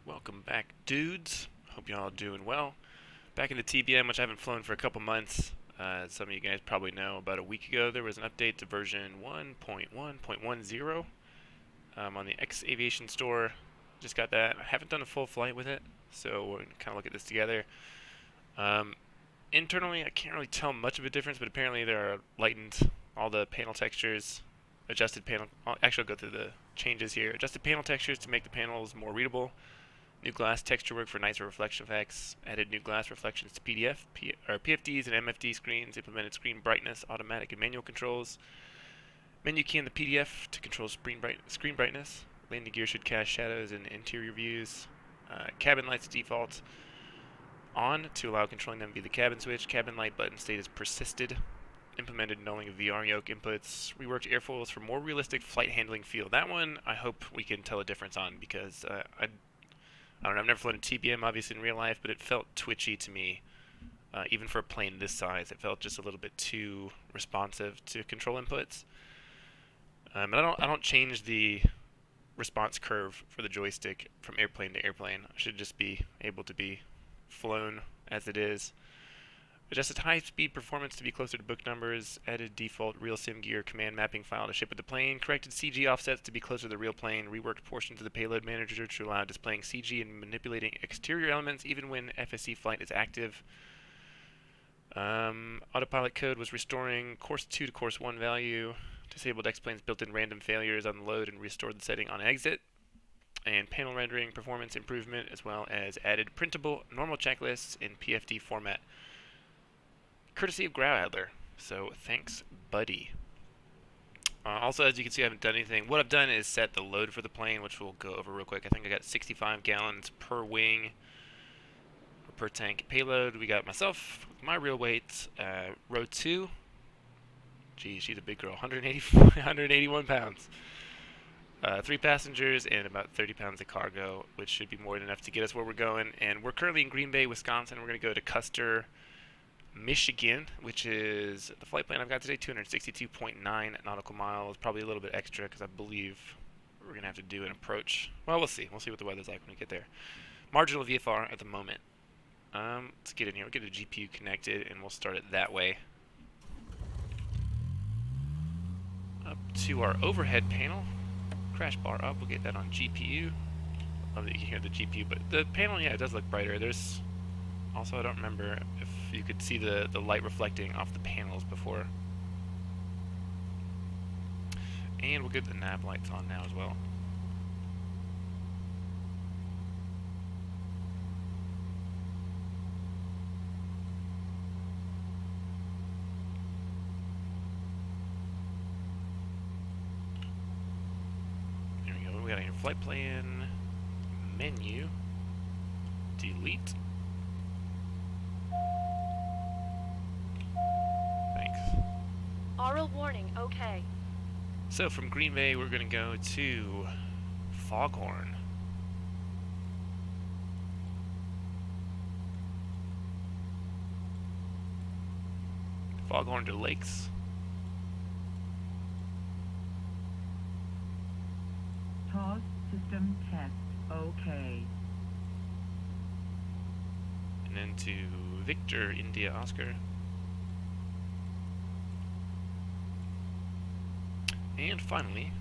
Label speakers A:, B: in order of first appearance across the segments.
A: Welcome back, dudes. Hope y'all doing well. Back in the TBM, which I haven't flown for a couple months. As some of you guys probably know, about a week ago there was an update to version 1.1.10 on the X Aviation store. Just got that. I haven't done a full flight with it, so we're going to kind of look at this together. Internally, I can't really tell much of a difference, but apparently there are lightened all the panel textures, adjusted panel. I'll go through the changes here. Adjusted panel textures to make the panels more readable. New glass texture work for nicer reflection effects. Added new glass reflections to PFDs and MFD screens. Implemented screen brightness, automatic and manual controls. Menu key in the PDF to control screen brightness. Landing gear should cast shadows in interior views. Cabin lights default on to allow controlling them via the cabin switch. Cabin light button state is persisted. Implemented nulling of VR yoke inputs. Reworked airfoils for more realistic flight handling feel. That one I hope we can tell a difference on because I don't know, I've never flown a TBM obviously in real life, but it felt twitchy to me. Even for a plane this size, it felt just a little bit too responsive to control inputs. And I don't change the response curve for the joystick from airplane to airplane. I should just be able to be flown as it is. Adjusted high-speed performance to be closer to book numbers. Added default real sim gear command mapping file to ship with the plane. Corrected CG offsets to be closer to the real plane. Reworked portions of the payload manager to allow displaying CG and manipulating exterior elements even when FSC flight is active. Autopilot code was restoring course 2 to course 1 value. Disabled X-plane's built-in random failures on the load and restored the setting on exit. And panel rendering performance improvement, as well as added printable normal checklists in PFD format. Courtesy of Growladler, so thanks, buddy. Also, as you can see, I haven't done anything. What I've done is set the load for the plane, which we'll go over real quick. I think I got 65 gallons per wing, or per tank payload. We got myself, my real weight, row 2. Geez, she's a big girl, 181 pounds. 3 passengers and about 30 pounds of cargo, which should be more than enough to get us where we're going. And we're currently in Green Bay, Wisconsin. We're going to go to Custer, Michigan, which is the flight plan I've got today, 262.9 nautical miles, probably a little bit extra because I believe we're going to have to do an approach. Well, we'll see. We'll see what the weather's like when we get there. Marginal VFR at the moment. Let's get in here. We'll get a GPU connected, and we'll start it that way. Up to our overhead panel. Crash bar up. We'll get that on GPU. Love that you can hear the GPU, but the panel, yeah, it does look brighter. There's also, I don't remember if you could see the light reflecting off the panels before. And we'll get the nav lights on now as well. There we go. What do we got here? Flight plan, menu, delete.
B: Aural warning, okay.
A: So from Green Bay, we're going to go to Foghorn. Foghorn to Lakes.
C: TOS system test, okay.
A: And then to Victor, India, Oscar. And finally,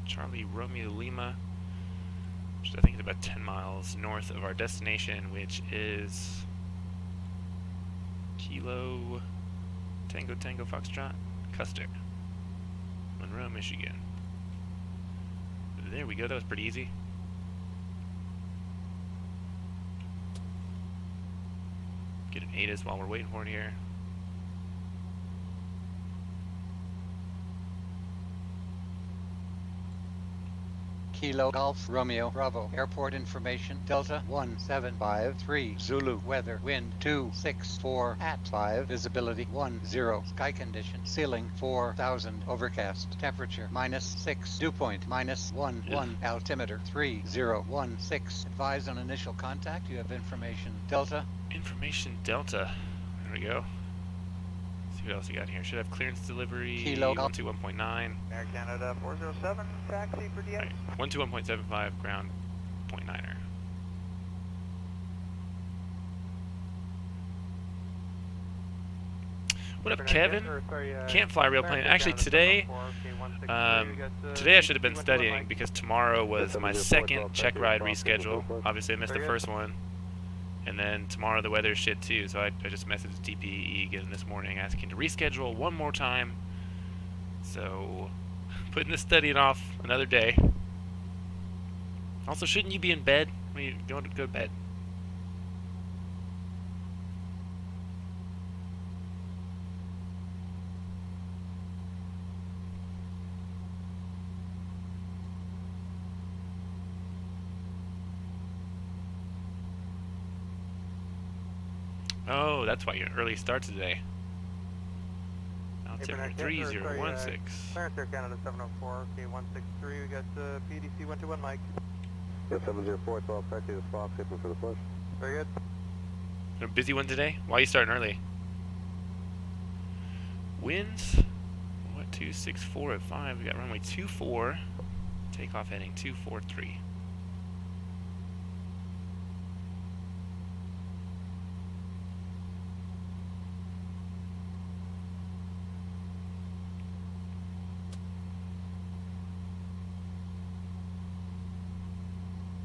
A: Charlie Romeo Lima, which I think is about 10 miles north of our destination, which is Kilo Tango Tango Foxtrot, Custer, Monroe, Michigan. There we go, that was pretty easy. Get an ATIS while we're waiting for it here.
D: Kilo Golf Romeo Bravo Airport information Delta 1753 Zulu weather wind 264 at 5 visibility 10 sky condition ceiling 4000 overcast temperature -6 dew point -11 altimeter 3016 advise on initial contact. You have information Delta.
A: Information Delta. There we go. Let's see what else we got here. Should have clearance delivery
D: Kilo
A: 121.9.
E: Air Canada 407, taxi for DS.
A: Right. 121.75 ground 0.9er. What up, Kevin? Can't fly real plane. Actually, today I should have been studying because tomorrow was my second check ride reschedule. Obviously, I missed the first one. And then tomorrow the weather's shit too, so I just messaged DPE again this morning asking to reschedule one more time. So, putting the studying off another day. Also, shouldn't you be in bed when you go to bed? Oh, that's why you're early start today. Altimeter 3016.
B: Clearance Air Canada 704, okay, 163, we got PDC 121 Mike.
E: Yeah, 704, 12, correctly, this Fox, hit for the push.
B: Very good.
A: A busy one today? Why are you starting early? Winds, what, 264 at 5, we got runway 24, takeoff heading 243.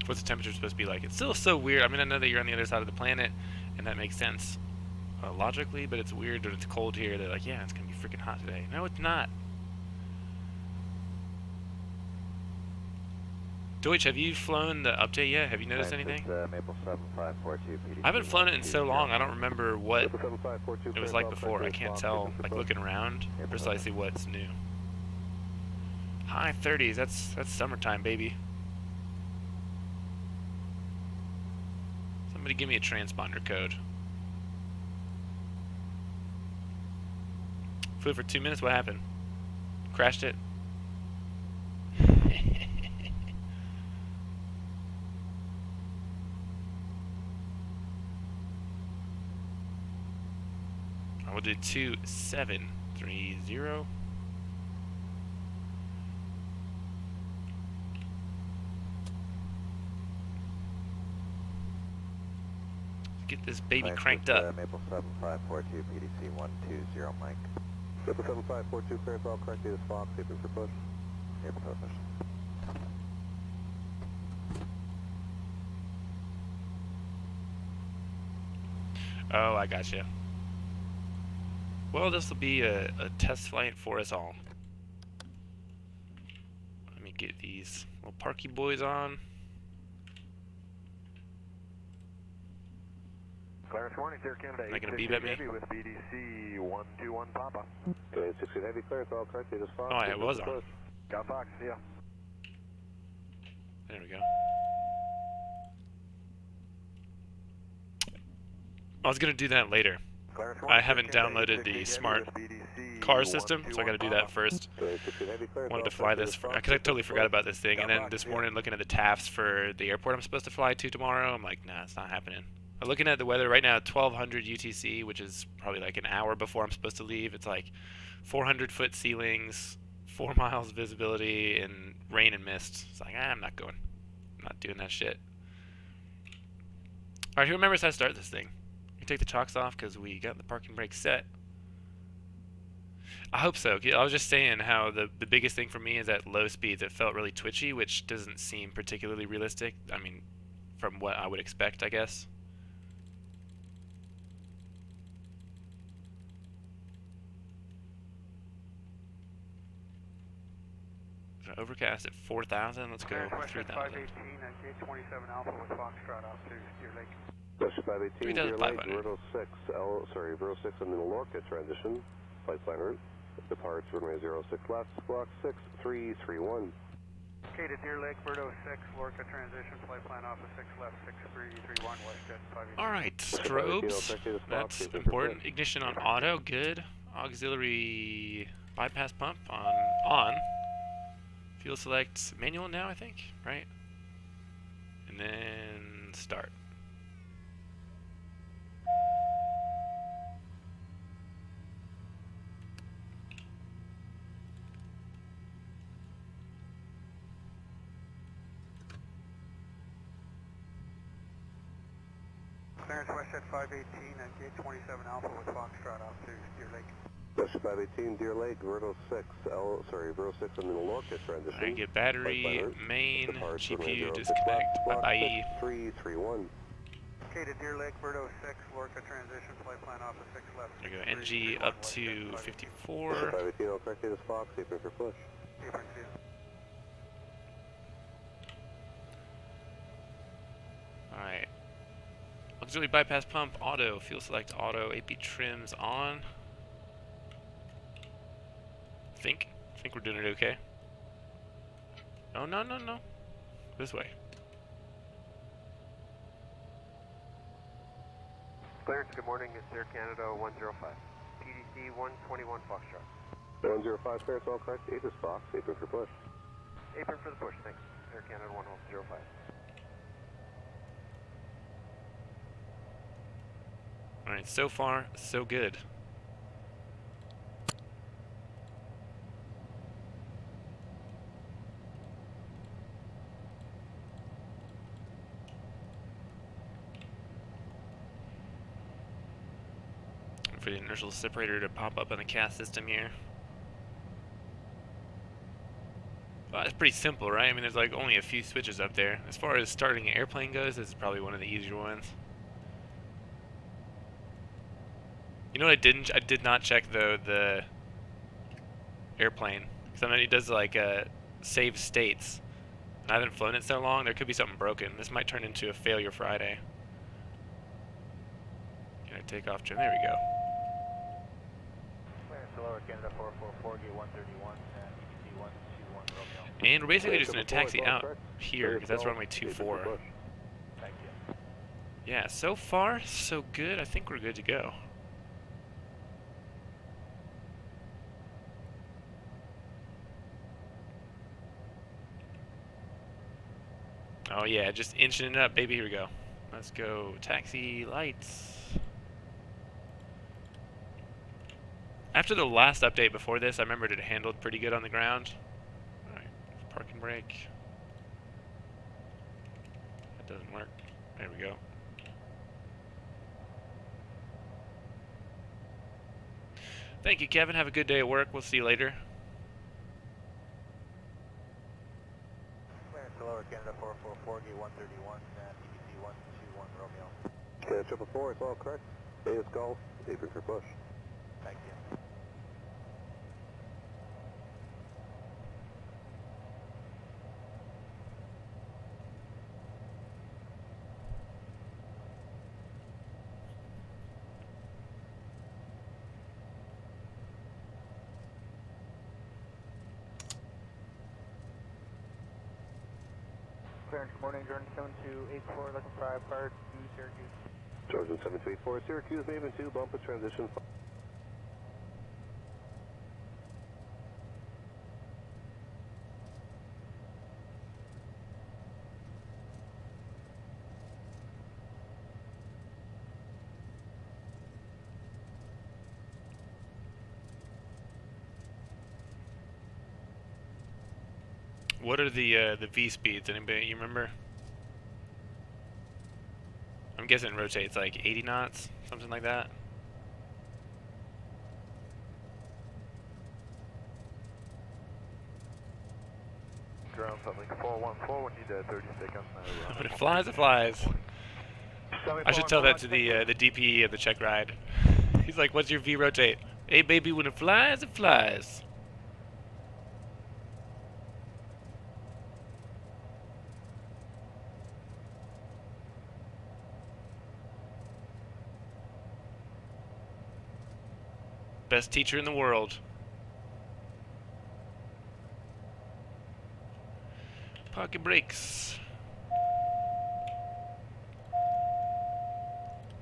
A: What's the temperature supposed to be like? It's still so weird. I mean, I know that you're on the other side of the planet, and that makes sense logically, but it's weird that it's cold here. They're like, yeah, it's going to be freaking hot today. No, it's not. Deutsch, have you flown the update yet? Have you noticed anything?
E: Maple 7542 PDC.
A: I haven't flown it in so long, I don't remember what it was like before. I can't tell, like looking around, precisely what's new. High 30s, that's summertime, baby. Somebody give me a transponder code. Flew for 2 minutes, what happened? Crashed it? I will do 2730. Get this baby cranked up.
E: Maple 7542 PDC 120 Mike. Maple 7542, clearance all correctly, this Fox, hit for push. Maple push.
A: Oh, I gotcha. Well, this will be a test flight for us all. Let me get these little parky boys on.
F: Clarence Warning, Air Canada.
A: Are they gonna beep at me?
F: Heavy with BDC 121 Papa.
E: Okay, 16 heavy, clearance all correctly, this Fox.
A: Oh, it was on.
F: Got Fox, yeah.
A: There we go. I was gonna do that later. I haven't downloaded the smart car system, so I gotta do that first. Wanted to fly this, because I totally forgot about this thing, and then this morning looking at the TAFs for the airport I'm supposed to fly to tomorrow, I'm like, nah, it's not happening. I'm looking at the weather right now, 1200 UTC, which is probably like an hour before I'm supposed to leave. It's like 400-foot ceilings, 4 miles visibility, and rain and mist. It's like, I'm not going. I'm not doing that shit. Alright, who remembers how to start this thing? You take the chocks off because we got the parking brake set. I hope so. I was just saying how the biggest thing for me is at low speeds it felt really twitchy, which doesn't seem particularly realistic. I mean, from what I would expect, I guess. Overcast at 4,000. Let's go 3,000.
B: 518 at gate 27 Alpha with Foxtrot off to Deer Lake.
E: Russia 518, Deer Lake,
A: 3,500.
E: Verto 6, Verto 6 on the Lorca transition. Flight plan route. Departs runway 06 left, block 6331.
B: Okay, to Deer Lake, Verto 6, Lorca transition, flight plan off of 6 left, 6331, WestJet 518.
A: Alright, strobes. That's important. Ignition on auto, good. Auxiliary bypass pump on. Fuel select manual now, I think, right? And then start.
B: Clearance WestJet 518 at gate 27 Alpha with Foxtrot off to Deer Lake.
E: Russia 518, Deer Lake, Verdo 6, Verdo 6 on the Lorca transition.
A: Alright, get battery, main,
E: Departs runway
A: GPU,
E: 06
A: disconnect,
E: left, block
A: bye-bye.
E: 6331.
B: Okay, to Deer Lake, Birdo 6, Lorca transition, flight plan off of 6 left.
A: There we go, NG up to 54.
E: 518, all correct, data Fox, apron for push.
B: Apron to you.
A: Alright. Auxiliary bypass pump, auto, fuel select auto, AP trims on. Think we're doing it okay. Oh, no. This way.
F: Clarence, good morning. It's Air Canada 105. PDC 121 Foxtrot.
E: 105, clearance, all correct, data Fox, apron for push.
F: Apron for the push, thanks. Air Canada 105.
A: Alright, so far, so good. For the inertial separator to pop up on the cast system here. Well, it's pretty simple, right? I mean, there's like only a few switches up there. As far as starting an airplane goes, this is probably one of the easier ones. You know what I did not check though, the airplane. Because I know it does like save states. And I haven't flown it so long, there could be something broken. This might turn into a failure Friday. Can I take off, Jim? There we go.
F: Clarence, Air Canada 444, gate 131, PDC 121 Romeo.
A: And we're basically just going to taxi out here, because that's runway 24.
F: Thank you.
A: Yeah, so far, so good. I think we're good to go. Oh yeah, just inching it up, baby. Here we go. Let's go. Taxi lights. After the last update before this, I remembered it handled pretty good on the ground. Alright, park and brake. That doesn't work. There we go. Thank you, Kevin. Have a good day at work. We'll see you later.
F: Clarence, Air Canada 444, gate 131, PDC 121 Romeo.
E: Canada 444, it's all correct. Data Golf, apron for push.
F: Thank you.
B: Clarence, good morning, Jordan 7284, looking for prior to Syracuse.
E: Trojan 7284, Syracuse, Maven 2, bump with transition.
A: What are the V speeds? Anybody you remember? I'm guessing it rotates like 80 knots, something like that.
F: Ground public 414, we need 30 seconds.
A: When it flies, it flies. I should tell that to the DPE of the check ride. He's like, "What's your V rotate?" Hey, baby, when it flies, it flies. Best teacher in the world. Pocket brakes.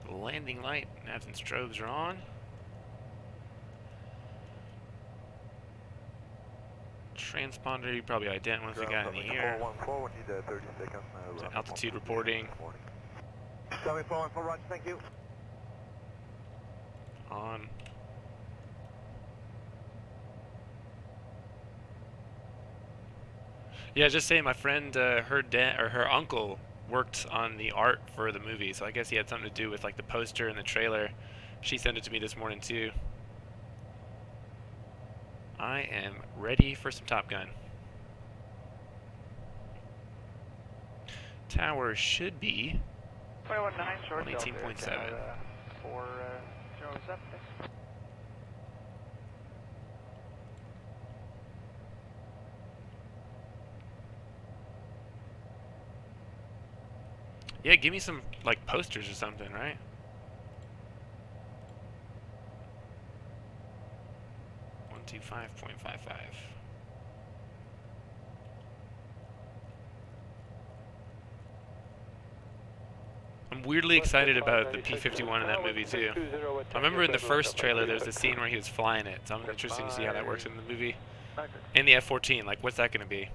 A: Landing light, navs and strobes are on. Transponder, you probably ident once we got in the air.
F: 414, we need 30 seconds.
A: Altitude reporting.
F: Tell me 414, Roger, thank you.
A: On. Yeah, just saying, my friend, her dad or her uncle worked on the art for the movie, so I guess he had something to do with like the poster and the trailer. She sent it to me this morning too. I am ready for some Top Gun. Tower should be
B: 219 short.
A: 18.7.
B: 407.
A: Yeah, give me some like posters or something, right? One, 125.55. I'm weirdly excited about the P-51 in that movie too. I remember in the first trailer there's a scene where he was flying it, so I'm interested to see how that works in the movie. And the F-14, like what's that going to be?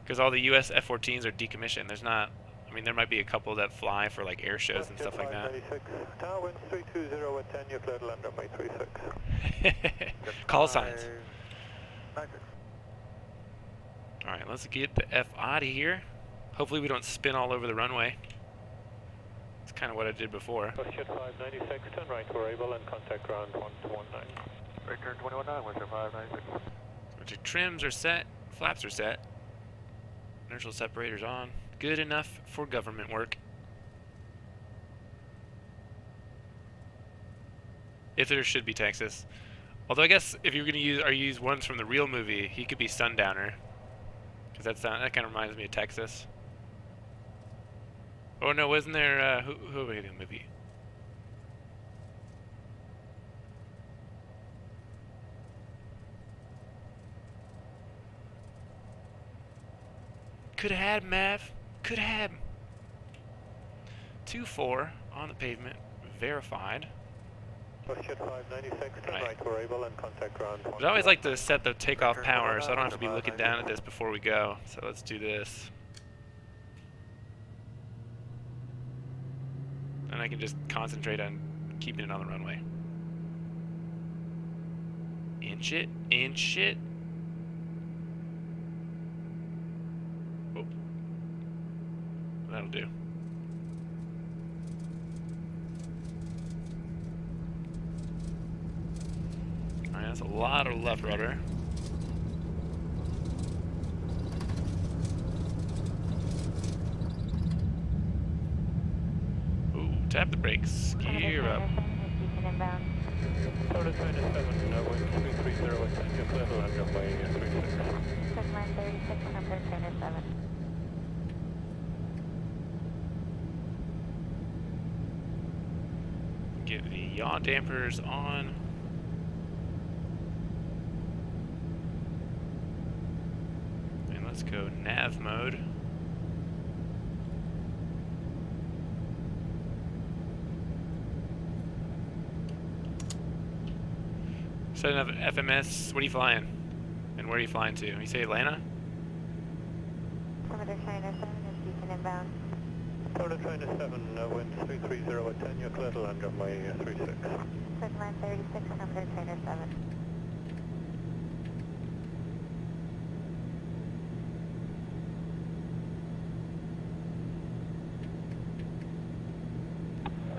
A: Because all the U.S. F-14s are decommissioned. There's not, I mean, there might be a couple that fly for like air shows and stuff like that.
G: Tower winds 320 at 10, you're clear to land on my 36.
A: Call signs. Alright, let's get the F out of here. Hopefully we don't spin all over the runway. It's kind of what I did before.
G: Westjet 596, turn right, we're able and contact ground 1219.
B: Right turn 219, Westjet 596.
A: Your trims are set, flaps are set. Inertial separator's on. Good enough for government work. If there should be Texas. Although I guess if you're going to use ones from the real movie, he could be Sundowner. Because that kind of reminds me of Texas. Oh no, wasn't there, who made the movie? Could have had Mav. Could have. 2-4 on the pavement. Verified.
G: Westjet 596, turn right, we're able and contact ground.
A: But I always like to set the takeoff power so I don't have to be looking down at this before we go. So let's do this. And I can just concentrate on keeping it on the runway. Inch it, inch it. Oh. That'll do. Alright, that's a lot of left rudder. Ooh, tap the brakes. Gear up.
G: Tower 27, wind 330 at 10, you're clear to land on my 36.
H: Line 36, number 7.
A: Get the yaw dampers on. And let's go nav mode. Setting up FMS. What are you flying? And where are you flying to? You say Atlanta?
H: Altimeter China 7 is Beacon inbound.
G: Tower 27, wind 330 at 10, you're clear to land on my 36.
H: Line 36, number China 7.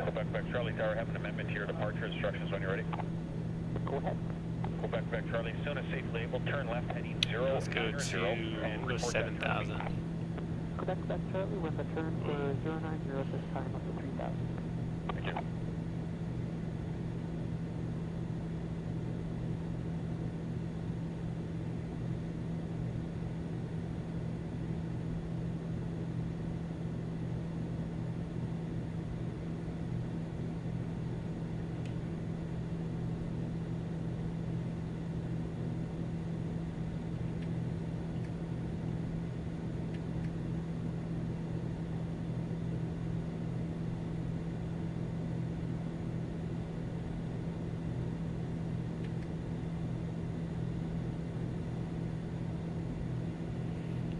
I: Quebec Charlie Tower, have an amendment to your departure instructions when you're ready.
G: Go ahead.
I: Quebec Charlie, as soon as safely able, turn left heading 090
A: Let's go to
I: and report that
A: 7,000.
J: Quebec Charlie with a turn for 090 at this time up to 3,000.
I: Thank you.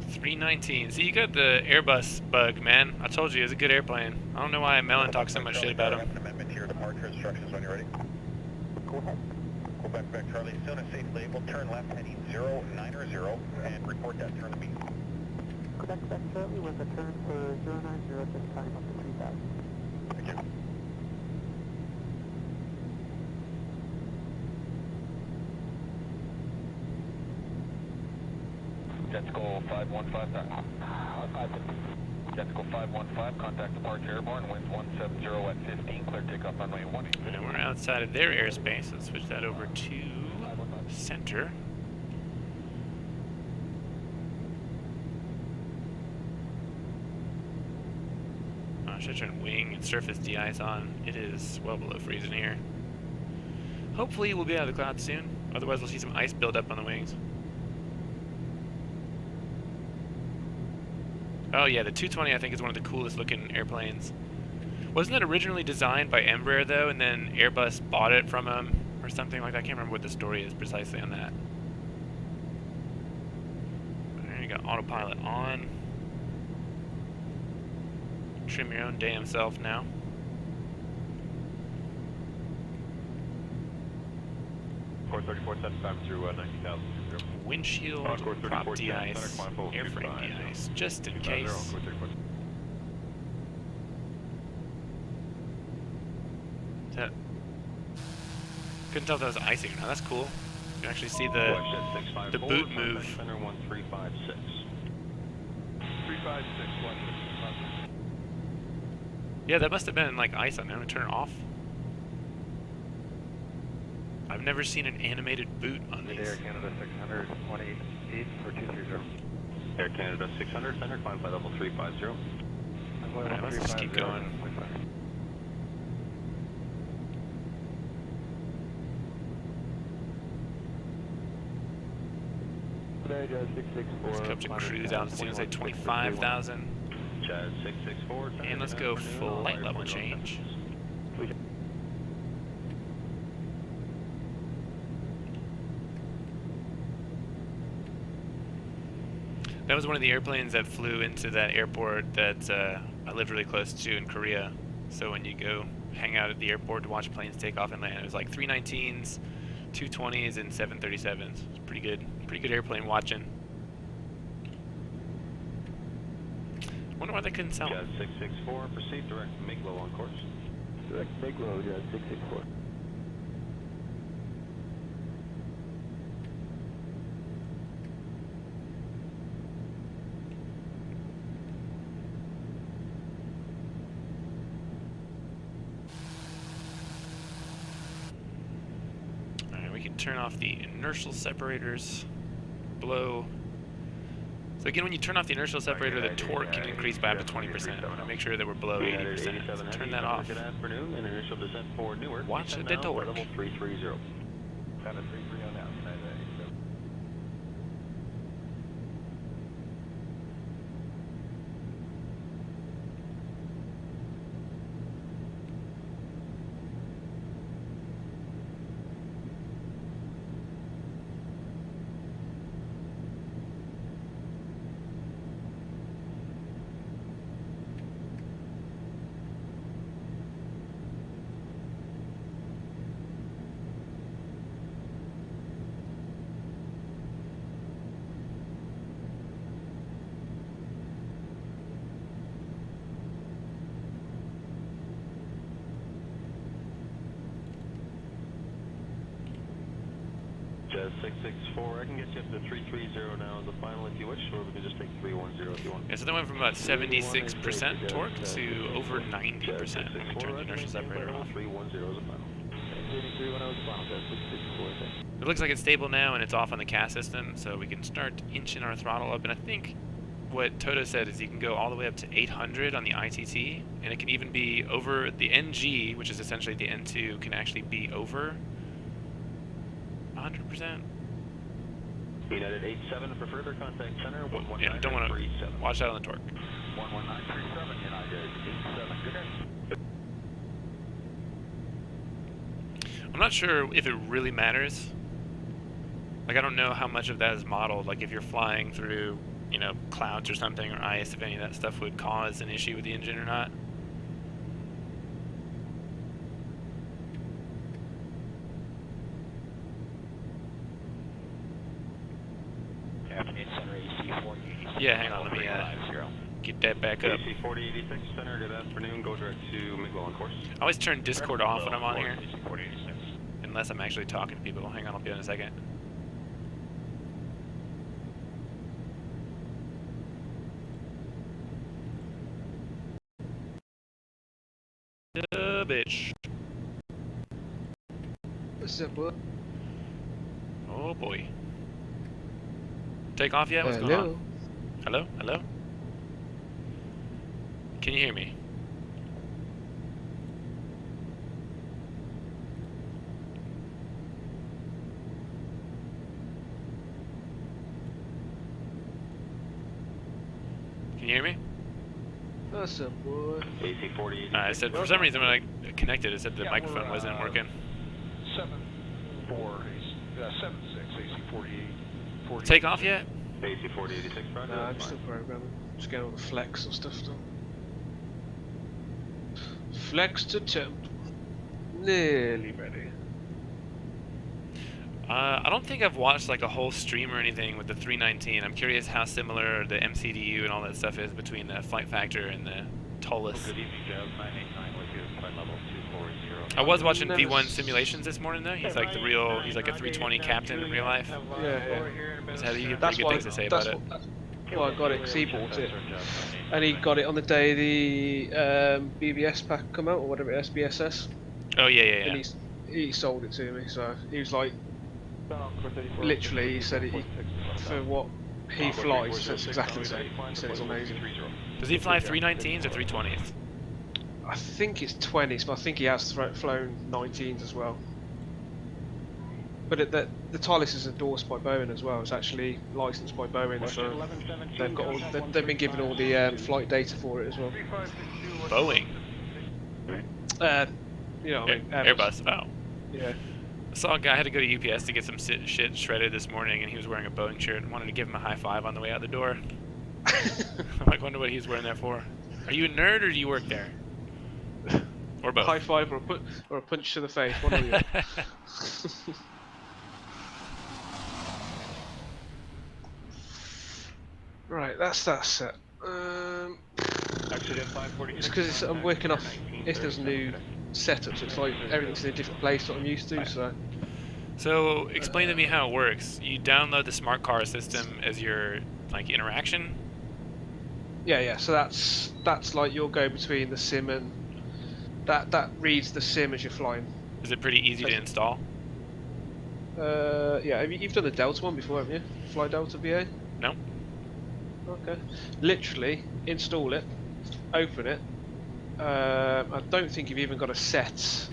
A: $319. See, you got the Airbus bug, man. I told you, it's a good airplane. I don't know why Mellon talks so much shit about him.
I: Have an amendment to your departure instructions when you're ready.
G: Go ahead.
I: Quebec Charlie, as soon as safely able, turn left heading 090 and report that turn to me.
J: Quebec Charlie with a turn for 090 at this time up to 3,000.
I: Thank you. Jetsco 515. Jetsco 515, contact departure airborne, winds 170 at 15, clear takeoff runway 18.
A: And we're outside of their airspace. Let's switch that over to center. I should turn wing and surface de-ice on. It is well below freezing here. Hopefully we'll be out of the clouds soon. Otherwise we'll see some ice build up on the wings. Oh yeah, the 220 I think is one of the coolest looking airplanes. Wasn't that originally designed by Embraer though, and then Airbus bought it from them or something like that? I can't remember what the story is precisely on that. There you got autopilot on. Trim your own damn self now.
E: Course 3475 through 90,000.
A: Windshield, prop de-ice, airframe de-ice, just in case. That couldn't tell if that was icing or not. That's cool. You can actually see the boot move.
E: Center 1356. 356.
A: Yeah, that must have been like ice on there. I'm gonna turn it off. I've never seen an animated boot on these.
F: Air Canada 600, 188 for 230.
E: Air Canada 600, center climb by level 350.
A: Alright, let's just keep going. Let's come to cruise altitude, say 25,000.
E: Jazz 664.
A: And let's go flight level change. That was one of the airplanes that flew into that airport that I lived really close to in Korea. So when you go hang out at the airport to watch planes take off and land, it was like 319s, 220s, and 737s. It's pretty good airplane watching. Wonder why they couldn't sell
E: Jazz
A: them.
E: 664, proceed direct Miglo on course.
G: Direct Miglo, Jazz 664.
A: Turn off the inertial separators below. So again, when you turn off the inertial separator, the torque can increase by up to 20%. I want to make sure that we're below 80%. So turn that off.
E: Good afternoon, and initial descent for Newark.
A: Watch the torque.
E: Level 330.
F: Kind of 330 now.
E: Jazz 664, I can get you up to 330 now as a final if you wish, or we can just take 310 if you want.
A: Yeah, so they went from about 76% torque to over 90% when we turn the inertial separator off.
E: 310 as a final.
A: It looks like it's stable now and it's off on the CAS system, so we can start inching our throttle up. And I think what Toto said is you can go all the way up to 800 on the ITT, and it can even be over the NG, which is essentially the N2, can actually be over 100%.
E: United 87 for further contact center 11937.
A: Yeah, don't want to watch out on the torque.
I: 11937, United 87, good.
A: I'm not sure if it really matters. Like, I don't know how much of that is modeled. Like, if you're flying through, you know, clouds or something, or ice, if any of that stuff would cause an issue with the engine or not. Yeah, hang on, let me get that back up.
E: AC 4086 center, good afternoon, go direct to Miglo on course.
A: I always turn Discord off when I'm on here, unless I'm actually talking to people. Hang on, I'll be on in a second. bitch.
K: What's up, boy?
A: Oh boy. Take off yet? What's going on? Hello? Hello? Can you hear me? Can you hear me?
K: What's up, boy?
I: AC 40.
A: I said for some reason when I connected, it said the microphone wasn't working.
I: 7-4, 7-6, AC 48.
A: Take off yet?
I: AC 4086, Roger.
K: Nah, I'm still programming. Just getting all the flex and stuff done. Flex to temp. Nearly ready.
A: I don't think I've watched like a whole stream or anything with the 319. I'm curious how similar the MCDU and all that stuff is between the Flight Factor and the Tolus.
I: Good evening, Jeff. 989 with you. Flight level 240.
A: I was watching V1 simulations this morning though. He's like he's like a 320 captain in real life.
K: Yeah.
A: He's had pretty good things to say about it.
K: Well, I got it because he bought it. And he got it on the day the BBS pack come out, or whatever it is, BSS.
A: Oh yeah.
K: And he sold it to me, so he was like, literally, he said for what he flies, so it's exactly the same. He said it's amazing.
A: Does he fly 319s or 320s?
K: I think it's 20s, but I think he has flown 19s as well. But the Thalys is endorsed by Boeing as well. It's actually licensed by Boeing, so they've got they've been given all the flight data for it as well.
A: Boeing.
K: You know,
A: Airbus. Oh.
K: Yeah.
A: I saw a guy had to go to UPS to get some shit shredded this morning, and he was wearing a Boeing shirt and wanted to give him a high five on the way out the door. I'm like, wonder what he's wearing that for. Are you a nerd or do you work there? Or both?
K: High five or a punch to the face. One or the other. Right, that's that set. It's because I'm working off if there's new setups. It's like everything's in a different place that I'm used to.
A: So explain to me how it works. You download the smart car system as your like interaction.
K: Yeah. So that's like your go between the sim and that reads the sim as you're flying.
A: Is it pretty easy to install?
K: Yeah. You've done the Delta one before, haven't you? Fly Delta VA.
A: No.
K: Okay. Literally install it, open it. I don't think you've even got a set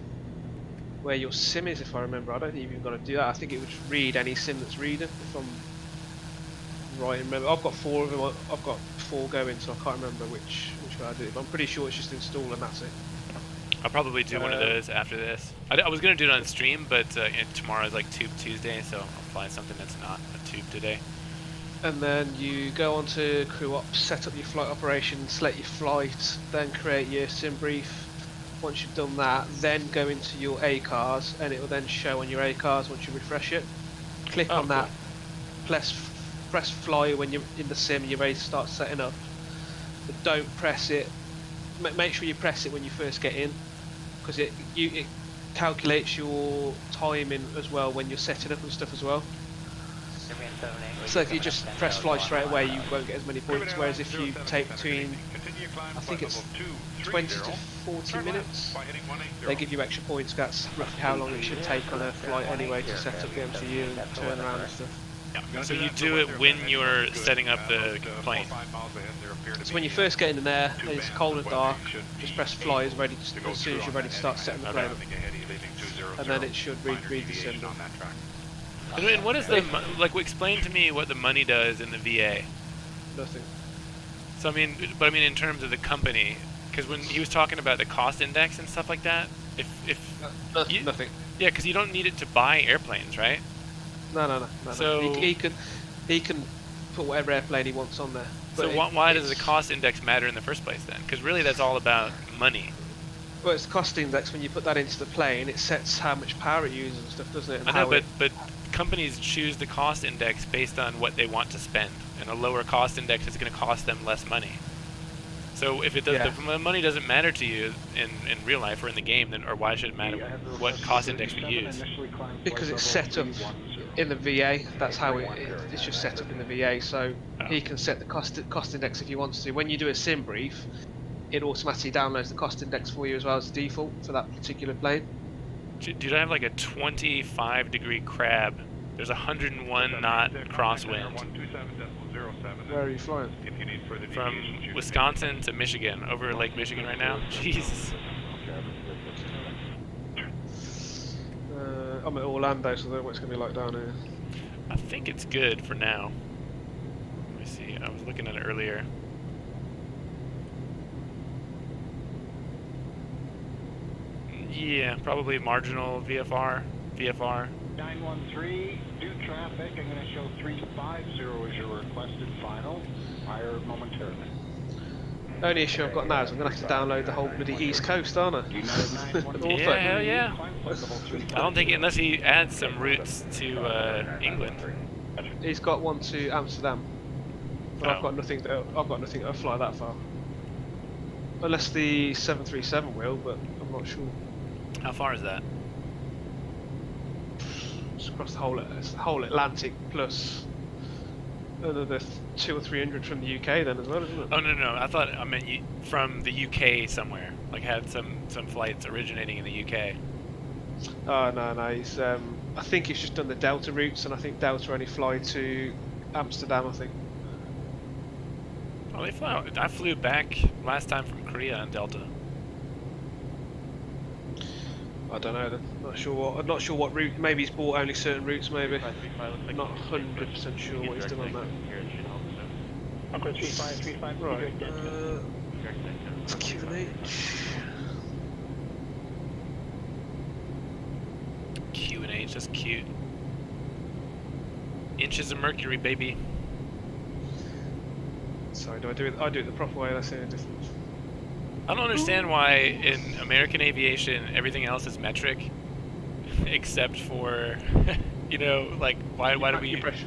K: where your sim is, if I remember. I don't think you've even got to do that. I think it would read any sim that's reading, if I'm right. Remember, I've got 4 of them. I've got 4 going, so I can't remember which way I do it. But I'm pretty sure it's just install and that's it.
A: I'll probably do one of those after this. I was gonna do it on stream, but tomorrow is like Tube Tuesday, so I'll fly something that's not a tube today.
K: And then you go on to crew up, set up your flight operation, select your flight, then create your sim brief. Once you've done that, then go into your ACARS, and it will then show on your ACARS once you refresh it. Click on that, press fly when you're in the sim and you're ready to start setting up. But don't press it. Make sure you press it when you first get in, because it calculates your timing as well when you're setting up and stuff as well. So if you just press fly straight away, you won't get as many points, whereas if you take between, I think it's 20 to 40 minutes, they give you extra points. That's roughly how long it should take on a flight anyway to set up the MCU and turn around and stuff.
A: So you do it when you're setting up the plane?
K: So when you first get in there, and it's cold and dark, just press fly as soon as you're ready to start setting the plane up. And then it should read the symbol.
A: And what is the, explain to me what the money does in the VA.
K: Nothing.
A: So I mean in terms of the company, because when he was talking about the cost index and stuff like that,
K: nothing.
A: Yeah, because you don't need it to buy airplanes, right?
K: No.
A: So
K: he can put whatever airplane he wants on there.
A: So why does the cost index matter in the first place then? Because really that's all about money.
K: Well, it's the cost index. When you put that into the plane, it sets how much power it uses and stuff, doesn't it? And
A: I know, but companies choose the cost index based on what they want to spend, and a lower cost index is going to cost them less money. So if it does, if the money doesn't matter to you in real life or in the game, then or why should it matter what cost index we use?
K: Because it's set up in the VA. That's how it's just set up in the VA. So he can set the cost index if he wants to. When you do a sim brief, it automatically downloads the cost index for you as well as the default for that particular plane.
A: Dude, I have like a 25-degree crab. There's a 101 knot crosswind.
K: Where are you flying?
A: From Wisconsin to Michigan, over Lake Michigan right now. Jesus.
K: I'm at Orlando, so I don't know what it's going to be like down here.
A: I think it's good for now. Let me see. I was looking at it earlier. Yeah, probably marginal VFR.
I: 913, due traffic. I'm going to show 350 as your requested final. Fire momentarily.
K: The only issue I've got now is I'm going to have to download the whole bloody East Coast, aren't I?
A: Yeah, hell yeah. I don't think, unless he adds some routes to England.
K: He's got one to Amsterdam, but
A: Oh.
K: I've got nothing that'll fly that far. Unless the 737 will, but I'm not sure.
A: How far is that?
K: It's across the whole Atlantic plus another 200 or 300 from the UK then as well, isn't it?
A: Oh, no. I thought I meant from the UK somewhere. Like had some flights originating in the UK.
K: Oh no, he's I think he's just done the Delta routes, and I think Delta only fly to Amsterdam, I think.
A: Oh, they fly. I flew back last time from Korea on Delta.
K: I don't know then. I'm not sure what route. Maybe he's bought only certain routes. Maybe. I'm not 100% sure what he's done on that. Right. It's QNH.
A: QNH, that's cute. Inches of mercury, baby.
K: Sorry, do I do it the proper way? That's the only difference.
A: I don't understand why in American aviation everything else is metric, except for, you know, like why do we?
K: Your pressure.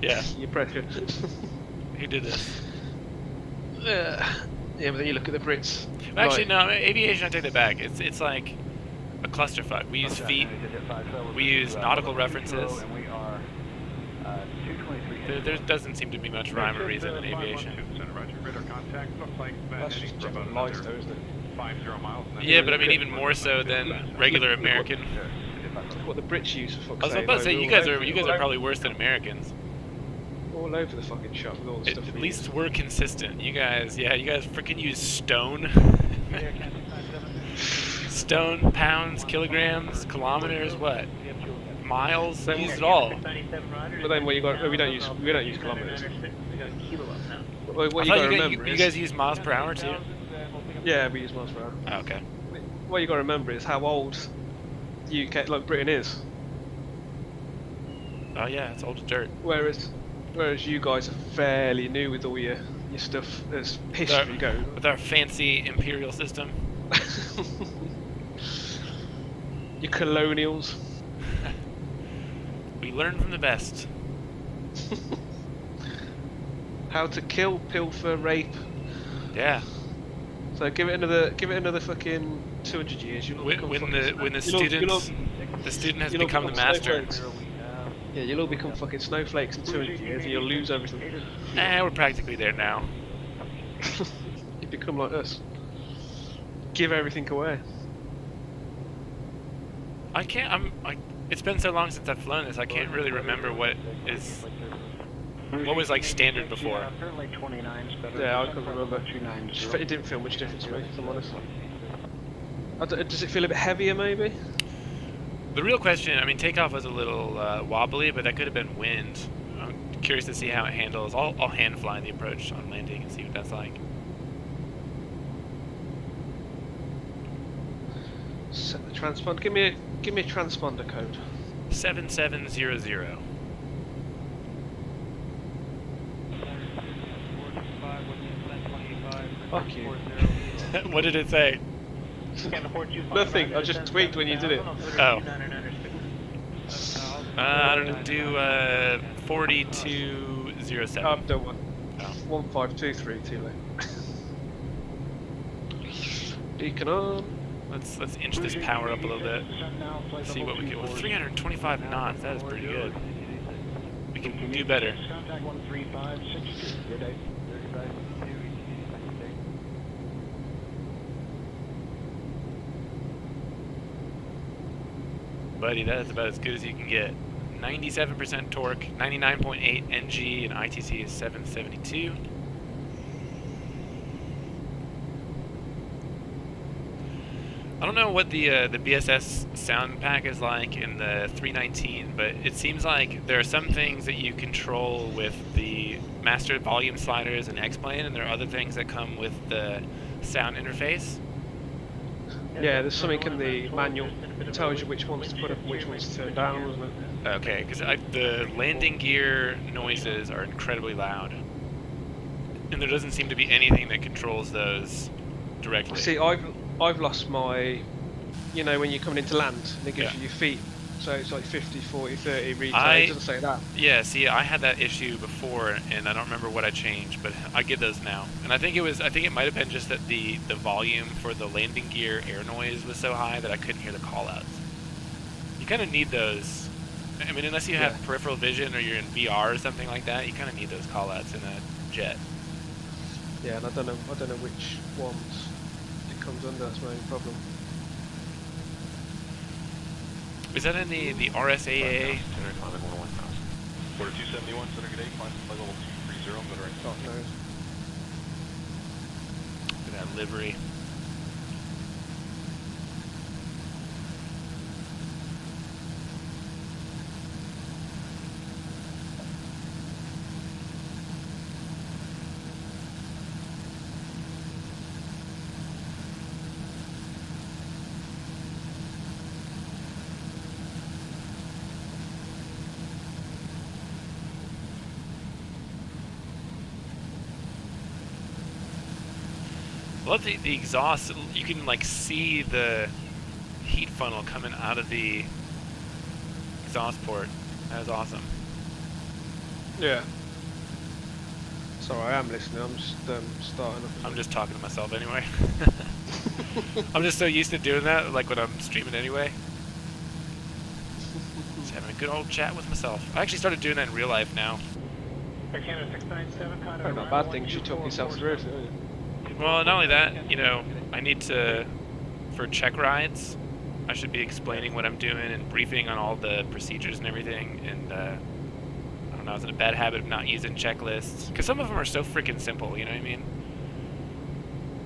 A: Yeah.
K: Your pressure.
A: Who did this?
K: Yeah, but then you look at the Brits.
A: Actually,
K: Right.
A: no. Aviation, I take that back. It's like a clusterfuck. We use feet. We use nautical references. There doesn't seem to be much rhyme or reason in aviation.
K: That's just general life, though, isn't it?
A: Yeah, but I mean even more so than regular American.
K: What the Brits use for fuck's
A: I was
K: sake.
A: about to say
K: though,
A: you guys are probably worse than Americans.
K: all over the fucking shop with all the stuff.
A: At least we're consistent. You guys freaking use stone. Stone, pounds, kilograms, kilometers, what? Miles? We use it all.
K: But then we don't use kilometers. What you
A: I
K: got to
A: thought
K: remember
A: you
K: is,
A: guys use miles per hour too?
K: yeah, we use miles per hour.
A: Oh, okay.
K: What you got to remember is how old UK, like Britain, is.
A: Oh yeah, it's old as dirt.
K: Whereas you guys are fairly new with all your stuff as history goes.
A: With our fancy imperial system.
K: Your colonials.
A: We learn from the best.
K: How to kill, pilfer, rape.
A: Yeah.
K: So give it another fucking 200 years.
A: When the student has become the master.
K: Yeah, you'll all become fucking snowflakes in 200 years, and you'll lose everything.
A: We're practically there now.
K: You become like us. Give everything away.
A: It's been so long since I've flown this, I can't really remember what was like standard before.
K: Yeah, I can't remember. It didn't feel much different to me, if I'm honest. Does it feel a bit heavier, maybe?
A: The real question, I mean, takeoff was a little wobbly, but that could have been wind. I'm curious to see how it handles. I'll hand fly the approach on landing and see what that's like.
K: Set the transponder. Give me a transponder code.
A: 7700.
K: Fuck you.
A: What did it say?
K: Nothing. I just tweaked when you did it.
A: Oh. I don't know. Do 4207.
K: I've done one.
A: Oh.
K: 1523. Too late. Beacon on.
A: Let's inch this power up a little bit. See what we get. Well, 325 knots. That is pretty good. We can do better. Buddy, that is about as good as you can get. 97% torque, 99.8 NG, and ITC is 772. I don't know what the BSS sound pack is like in the 319, but it seems like there are some things that you control with the master volume sliders and X-Plane, and there are other things that come with the sound interface.
K: Yeah, there's something in the manual that tells you which ones to put up and which ones to turn down, isn't it?
A: Okay, because the landing gear noises are incredibly loud, and there doesn't seem to be anything that controls those directly.
K: See, I've lost my, you know, when you're coming into land, and it gives you your feet, so it's like 50, 40, 30 retail, it doesn't say that.
A: Yeah, see, I had that issue before, and I don't remember what I changed, but I get those now. And I think it might have been just that the volume for the landing gear air noise was so high that I couldn't hear the callouts. You kind of need those. I mean, unless you have peripheral vision or you're in VR or something like that, you kind of need those callouts in a jet.
K: Yeah, and I don't know which ones it comes under. That's my only problem.
A: Is that in the RSAA?
I: Order 271, center good 8, flight level 230, good right.
K: God knows.
A: Look at that livery. I love the exhaust. You can like see the heat funnel coming out of the exhaust port. That is awesome.
K: Yeah. Sorry, I am listening. I'm just starting up.
A: I'm just talking to myself anyway. I'm just so used to doing that, like when I'm streaming anyway. Just having a good old chat with myself. I actually started doing that in real life now.
K: Probably not a bad thing. You talk yourself through it.
A: Well, not only that, you know, I need to, for check rides, I should be explaining what I'm doing and briefing on all the procedures and everything. And I don't know, I was in a bad habit of not using checklists because some of them are so freaking simple. You know what I mean?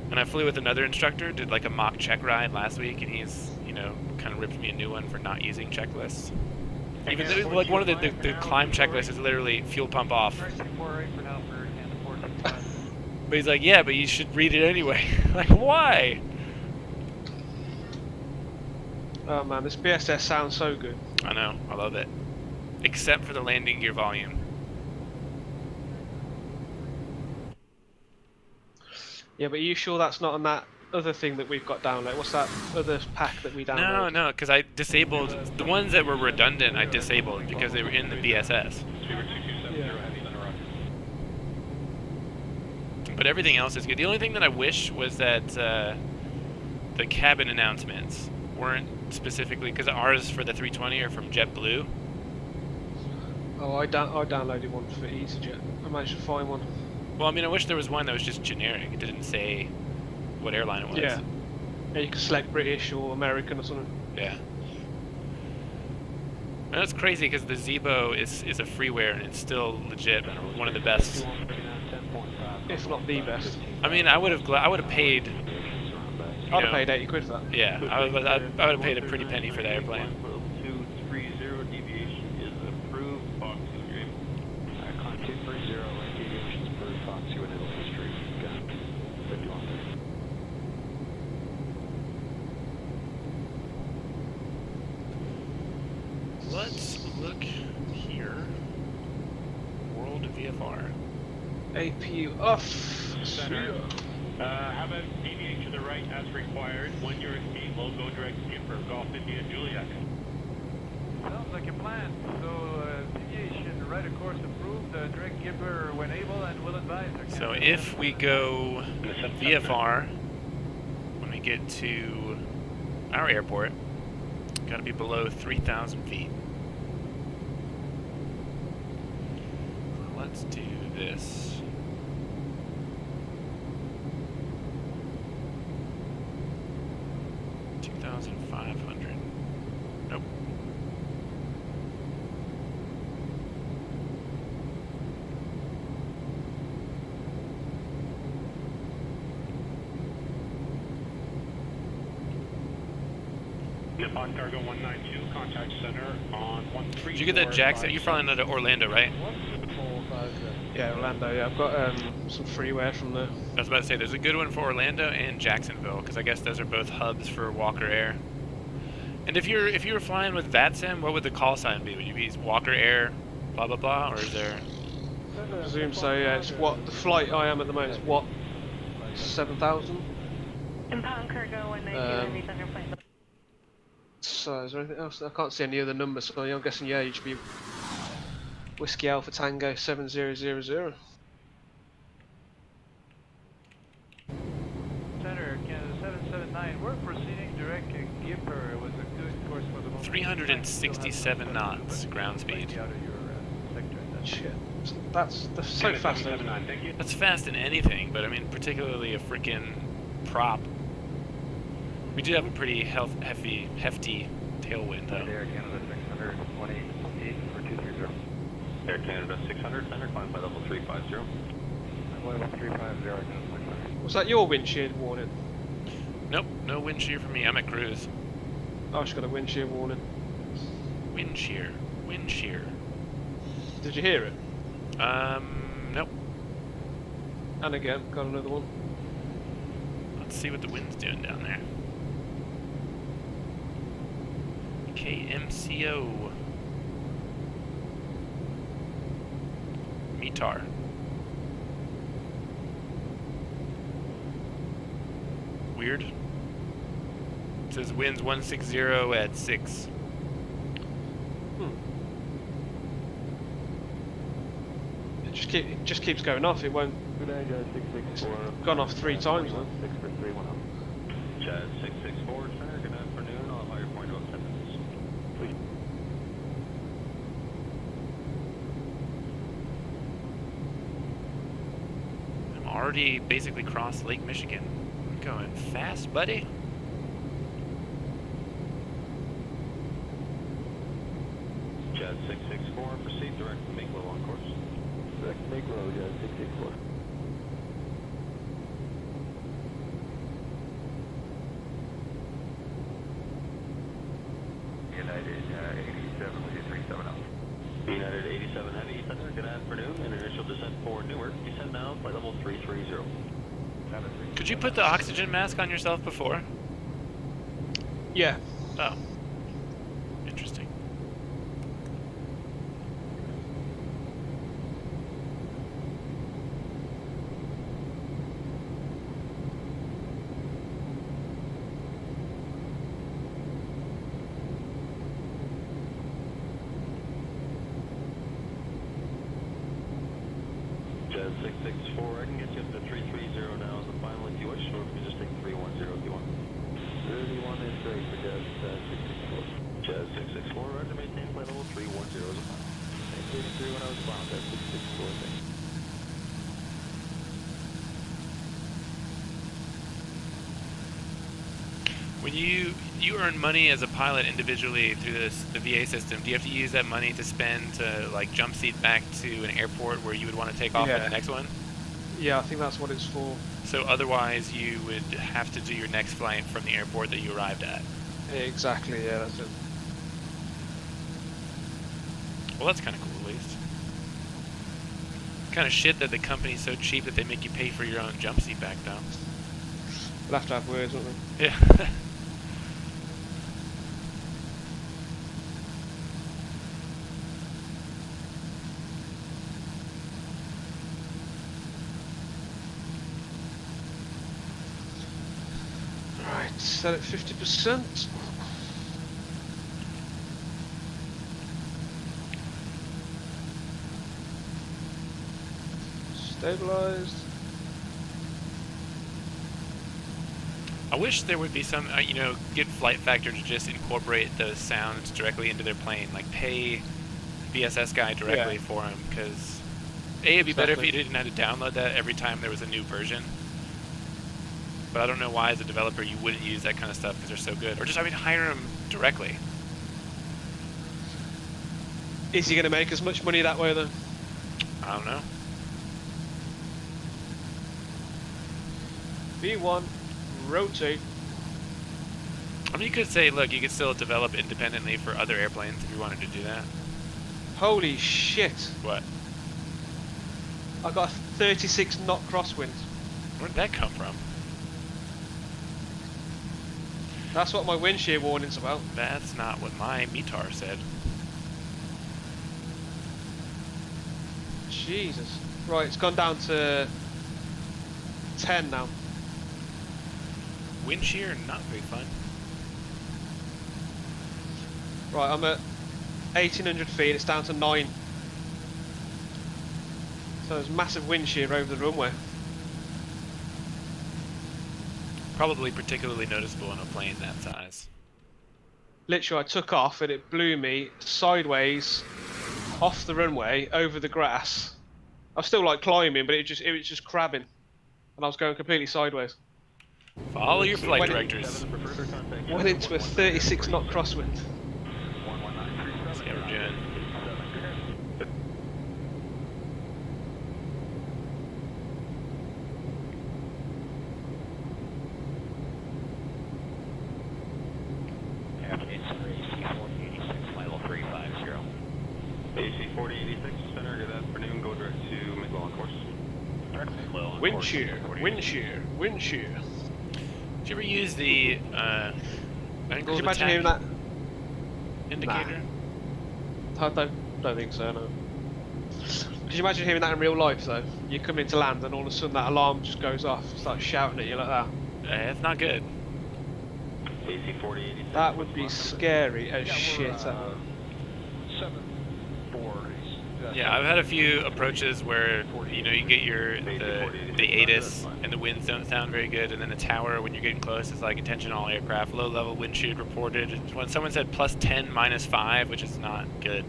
A: And I flew with another instructor, did like a mock check ride last week, and he's, you know, kind of ripped me a new one for not using checklists. Even though, like one of the climb checklists is literally fuel pump off. But he's like, yeah, but you should read it anyway. Like, why?
K: Oh man, this BSS sounds so good.
A: I know, I love it. Except for the landing gear volume.
K: Yeah, but are you sure that's not on that other thing that we've got downloaded? What's that other pack that we downloaded?
A: No, because I disabled the ones that were redundant. I disabled because they were in the BSS. But everything else is good. The only thing that I wish was that the cabin announcements weren't specifically, because ours for the 320 are from JetBlue.
K: Oh, I downloaded one for EasyJet. I managed to find one.
A: Well, I mean, I wish there was one that was just generic. It didn't say what airline it was.
K: Yeah, you could select British or American or something.
A: Yeah. And that's crazy because the Zebo is a freeware and it's still legit one of the best.
K: If not the best.
A: I mean, I would have paid.
K: I'd have paid 80 quid for that.
A: Yeah, I would have paid a pretty penny for the airplane.
I: 230 deviation is approved. Fox 2 agreement.
G: Contact 30, deviation is approved. Fox 2 and Italy Street. Got 51.
A: Let's look here. World VFR.
K: APU off.
I: Center. How about deviate to the right as required? 1 Euro speed, low go direct skipper, Golf India Juliet.
B: Sounds like a plan. So, deviation right of course approved, direct skipper when able and will advise.
A: So if we go VFR, when we get to our airport, got to be below 3,000 feet. Let's do this. 2,500. Nope.
I: Nippon Cargo 192, contact center on 134.
A: Did you get that Jackson? You're flying out of Orlando, right?
K: Yeah, Orlando. Yeah, I've got some freeware from there.
A: I was about to say, there's a good one for Orlando and Jacksonville, because I guess those are both hubs for Walker Air. And if you were flying with VATSIM, what would the call sign be? Would you be Walker Air, blah blah blah, or is there?
K: I presume so. Yeah, it's what the flight I am at the moment is what 7,000.
H: Impound Cargo 192, on your plane.
K: So is there anything else? I can't see any other numbers. So I'm guessing yeah, you should be Whiskey Alpha Tango 7000.
B: Center, Canada 779. We're proceeding direct Gipper. It was a good course for the moment.
A: 367 knots ground speed.
B: Out of your sector.
K: Shit, that's so fast.
I: Thank you.
A: That's fast in anything, but I mean particularly a freaking prop. We did have a pretty hefty tailwind though.
F: Air Canada 600, 188 for 230.
E: Air Canada 600, center, climb by level 350.
F: Level 350, Canada 600.
K: Was that your wind shear warning?
A: Nope, no wind shear for me. I'm at cruise.
K: Oh, I just got a wind shear warning.
A: Wind shear. Wind shear.
K: Did you hear it?
A: Nope.
K: And again, got another one.
A: Let's see what the wind's doing down there. KMCO. METAR. Weird. It says winds 160 at 6.
K: It just keeps going off. It won't. It's gone off 3 times now.
E: Chad 664, center, good afternoon. I'll fire point about 10 minutes. Please.
A: I'm already basically crossed Lake Michigan. I'm going fast, buddy.
E: Chad 664, proceed direct to Miglo on course.
F: Direct Miglo, Chad 664. United 87, we 37 up.
E: United 87 Heavy, center, good afternoon. And initial descent for Newark. Descend now, flight level 330.
A: Could you put the oxygen mask on yourself before?
K: Yeah.
A: Oh. Interesting.
E: Chad 664, I can get you up to 330 now as a final if you wish, or if you can just take 310 if you want.
F: 31 is great for Chad 664.
E: Chad 664, right to maintain flight level 310 as a final.
F: Maintain 310 as a final, Chad 664, thank you.
A: When you earn money as a pilot individually through the VA system, do you have to use that money to spend to like jump seat back to an airport where you would want to take off at the next one?
K: Yeah, I think that's what it's for.
A: So otherwise you would have to do your next flight from the airport that you arrived at.
K: Exactly, yeah, that's it.
A: Well, that's kind of cool, at least. Kind of shit that the company's so cheap that they make you pay for your own jump seat back, though.
K: We'll have to have words, won't we?
A: Yeah.
K: Right, set at 50%. Stabilized.
A: I wish there would be some, get Flight Factor to just incorporate those sounds directly into their plane, like pay VSS guy directly for them, because it'd be better if you didn't have to download that every time there was a new version. But I don't know why, as a developer, you wouldn't use that kind of stuff because they're so good, or just hire them directly.
K: Is he going to make as much money that way, though?
A: I don't know.
K: V1, rotate.
A: I mean, you could say, look, you could still develop independently for other airplanes if you wanted to do that.
K: Holy shit!
A: What?
K: I got a 36 knot crosswind.
A: Where'd that come from?
K: That's what my wind shear warning's about.
A: That's not what my METAR said.
K: Jesus. Right, it's gone down to 10 now.
A: Wind shear, not very fun.
K: Right, I'm at 1800 feet, it's down to 9. So there's massive wind shear over the runway.
A: Probably particularly noticeable in a plane that size.
K: Literally, I took off and it blew me sideways off the runway over the grass. I was still like climbing, but it was just crabbing, and I was going completely sideways.
A: Follow your flight directors.
K: Went into a 36 knot crosswind.
A: Let's see how we're doing.
E: AC 4086, center, good afternoon, go direct to McClellan course.
K: Wind shear, wind shear, wind shear.
A: Did you ever use the angle
K: Could
A: of
K: you imagine
A: attack
K: hearing that?
A: indicator?
K: I don't think so, no. Could you imagine hearing that in real life though? You come into land and all of a sudden that alarm just goes off, starts shouting at you like that.
A: It's not good.
E: AC 4086.
K: That would be scary as shit.
B: 7-4.
A: Yeah, I've had a few approaches where you get the ATIS and the winds don't sound very good, and then the tower when you're getting close is like attention all aircraft, low level wind shear reported. When someone said +10 -5, which is not good.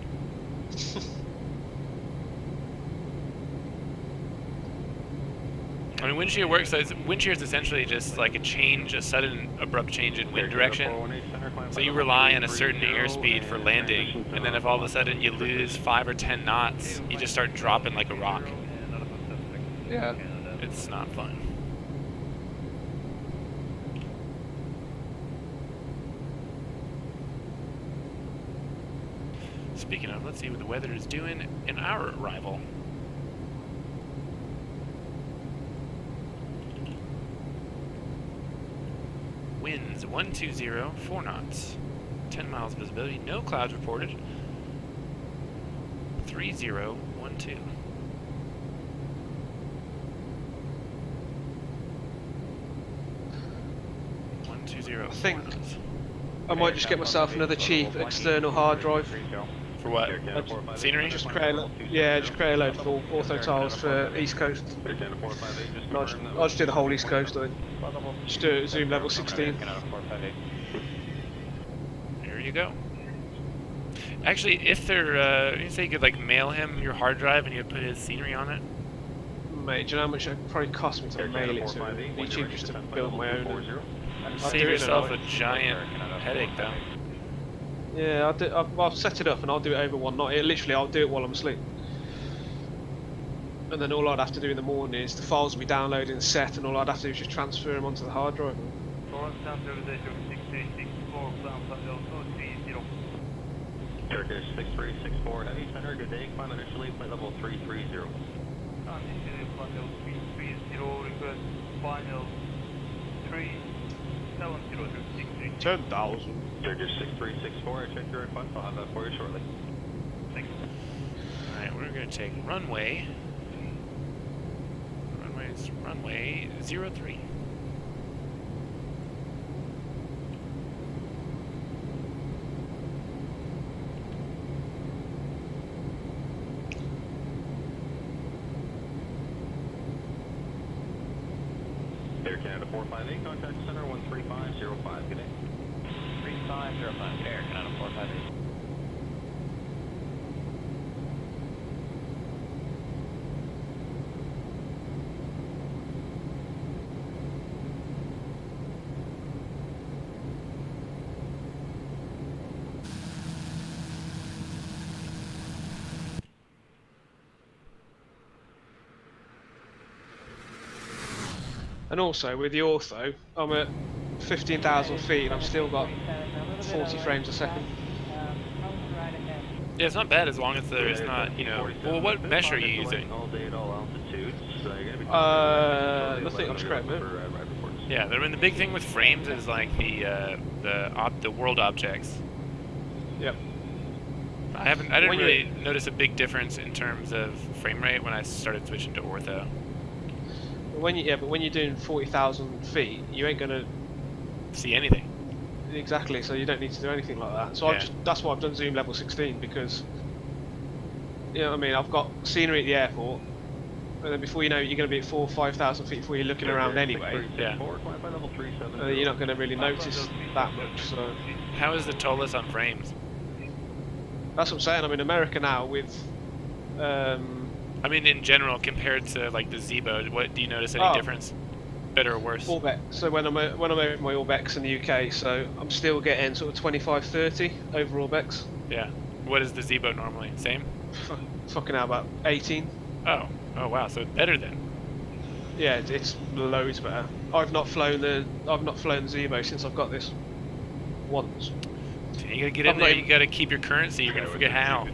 A: I mean, wind shear works. Wind shear is essentially just like a sudden abrupt change in wind direction. So you rely on a certain airspeed for landing, and then if all of a sudden you lose 5 or 10 knots, you just start dropping like a rock.
K: Yeah.
A: It's not fun. Speaking of, let's see what the weather is doing in our arrival. Winds 120, 4 knots, 10 miles visibility, no clouds reported. 3012. 120.
K: I think I might just get myself another cheap external hard drive.
A: For what? Scenery?
K: Just create a load of auto tiles for East Coast. And I'll just do the whole East Coast, I think. Just do it at zoom level 16.
A: There you go. Actually, if they're, you say you could like mail him your hard drive and you put his scenery on it?
K: Mate, do you know how much it would probably cost me to mail it to him? It'd be cheaper just to build my own.
A: Save yourself a giant headache though.
K: Yeah, I'll set it up and I'll do it over one night. Literally, I'll do it while I'm asleep. And then all I'd have to do in the morning is the files will be downloaded and set, and all I'd have to do is just transfer them onto the hard drive.
E: Turkish 6364 Heavy Center, good day, climb initially, flight level 330.
B: Request final 370
K: 10,000.
E: Turkish 6364, I checked your request, I'll have that for you shortly.
B: Thank you.
A: Alright, we're going to take runway 03.
E: Air Canada 458, contact center 13505, good day.
B: 3505, Air Canada 458.
K: And also with the ortho, I'm at 15,000 feet and I've still got 40 frames a second.
A: Yeah, it's not bad as long as there's not, you know. Well, what mesh are you using?
K: Nothing on scrap, man.
A: Yeah, I mean the big thing with frames is like the world objects.
K: Yep.
A: I didn't really notice a big difference in terms of frame rate when I started switching to ortho.
K: When you're doing 40,000 feet, you ain't gonna
A: see anything.
K: Exactly. So you don't need to do anything like that. So
A: yeah.
K: That's why I've done zoom level 16 because, you know what I mean. I've got scenery at the airport, and then before you know it, you're going to be at 4,000 or 5,000 feet before you're looking around anyway.
A: Yeah.
K: You're not going to really notice that much. So.
A: How is the TOLUS on frames?
K: That's what I'm saying. I'm in America now with.
A: I mean, in general, compared to like the Zebo, what do you notice any difference? Better or worse?
K: Orbex. So when I'm over my Orbex in the UK, so I'm still getting sort of 25-30 over Orbex.
A: Yeah. What is the Zebo normally? Same?
K: Fucking hell, about 18.
A: Oh wow. So better then.
K: Yeah, it's loads better. I've not flown the Zebo since I've got this. Once.
A: You gotta get in there. You gotta keep your currency. You're gonna forget how.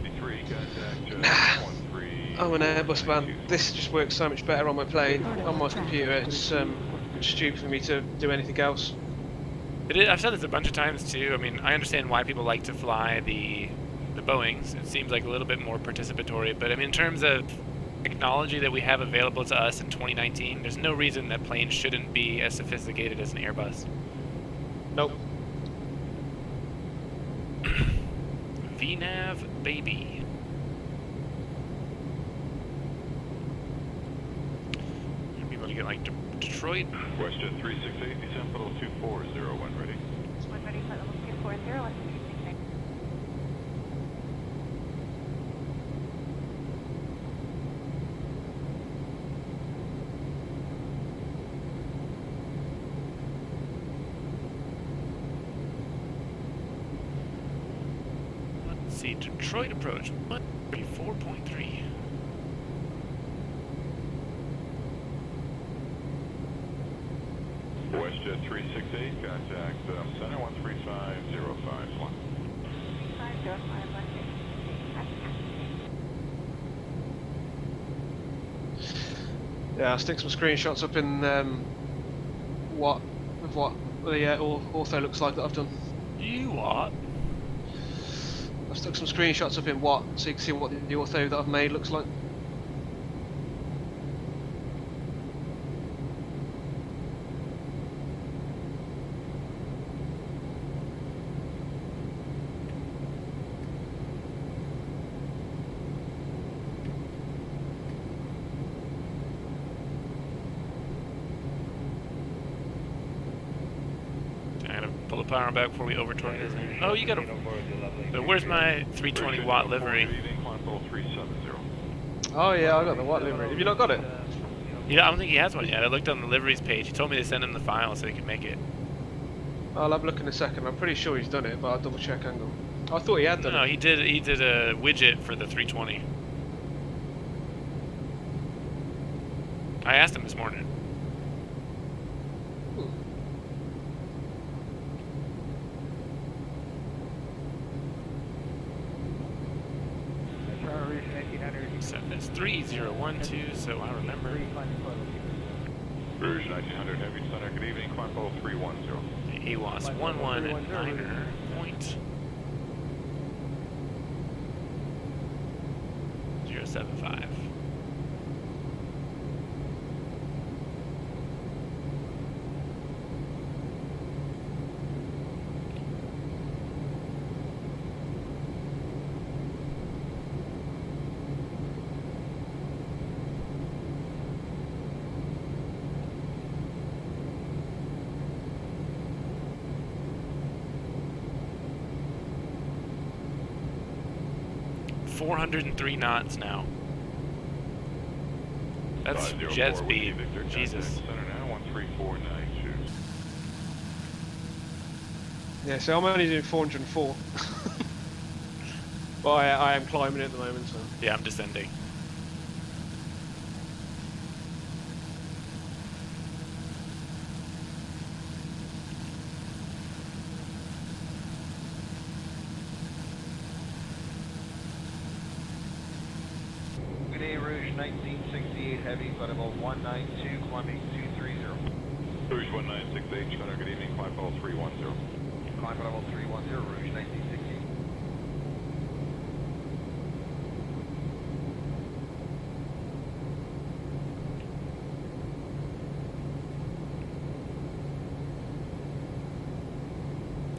K: I'm an Airbus man. This just works so much better on my plane, on my computer. It's stupid for me to do anything else.
A: I've said this a bunch of times too. I mean, I understand why people like to fly the Boeings. It seems like a little bit more participatory. But I mean, in terms of technology that we have available to us in 2019, there's no reason that planes shouldn't be as sophisticated as an Airbus.
K: Nope.
A: VNav, baby. To get like Detroit.
L: Question 368, descent level 2401, ready.
H: One ready, flight level 240,
A: Let's see, Detroit approach 134.3.
L: WestJet 368, contact center 135051.
H: 505,
K: Yeah, I'll stick some screenshots up in what the ortho looks like that I've done.
A: You what?
K: I've stuck some screenshots up in what, so you can see what the ortho that I've made looks like.
A: Pull the power back before we overtorque this. Oh, you gotta. But where's my 320 watt livery?
K: Oh yeah, I got the watt livery. Have you not got it?
A: Yeah, I don't think he has one yet. I looked on the liveries page. He told me to send him the file so he could make it.
K: I'll have a look in a second. I'm pretty sure he's done it, but I'll double check. Hang on. I thought he had done it.
A: No, he did a widget for the 320. I asked him this morning. That's 3012, so I remember.
L: Version 1900 Heavy Center, good evening, climb level 310.
A: The AWAS 119.075. .403 knots now. That's jet speed. Jesus.
K: Yeah, so I'm only doing 404. But I am climbing at the moment, so.
A: Yeah, I'm descending.
B: 1968 Heavy, flight level 192, climbing 230.
L: Rouge 1968, Gunner, good evening, climb level 310.
B: Climb level 310, Rouge 1968.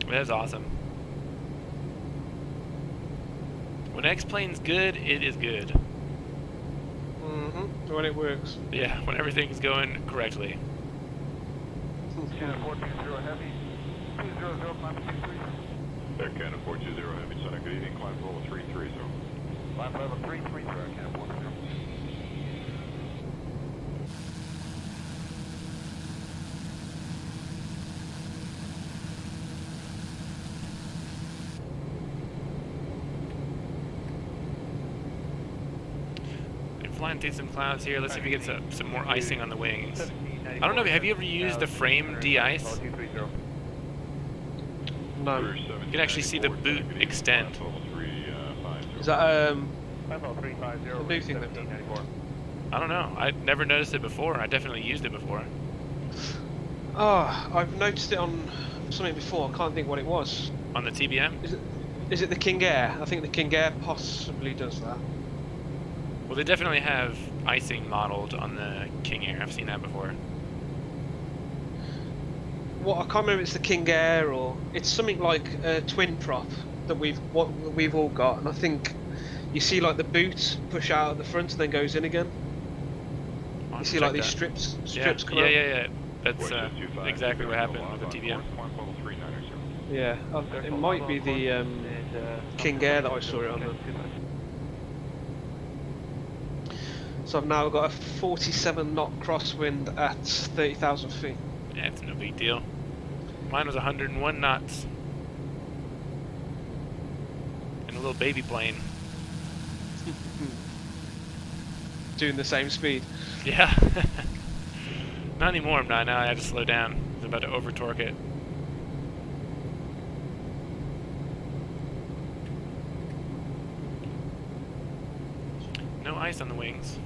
A: That's awesome. When X-Plane's good, it is good.
K: Mm-hmm. When it works.
A: Yeah, when everything's going correctly.
B: Canada 420 Heavy, 200, climbing 230.
L: Air Canada 420 Heavy, Center, good evening, climb level 330.
B: Climb level 330, Canada 420.
A: Flying through some clouds here. Let's see if we get some more icing on the wings. I don't know, have you ever used the frame de-ice?
K: No.
A: You can actually see the boot extend.
K: Is that
B: the
K: new thing they've done?
A: I don't know. I never noticed it before. I definitely used it before.
K: Oh, I've noticed it on something before. I can't think what it was.
A: On the TBM?
K: Is it the King Air? I think the King Air possibly does that.
A: Well, they definitely have icing modeled on the King Air. I've seen that before.
K: What I can't remember if it's the King Air or it's something like a twin prop that we've all got, and I think you see like the boot push out at the front and then goes in again. You see like these strips come out.
A: Yeah. That's exactly what happened with the TBM.
K: Yeah, it might be the King Air that I saw it on. So I've now got a 47 knot crosswind at 30,000 feet.
A: Yeah, it's no big deal. Mine was 101 knots. In a little baby plane.
K: Doing the same speed.
A: Yeah. Not anymore, I'm not. Now I had to slow down. I was about to over torque it. No ice on the wings.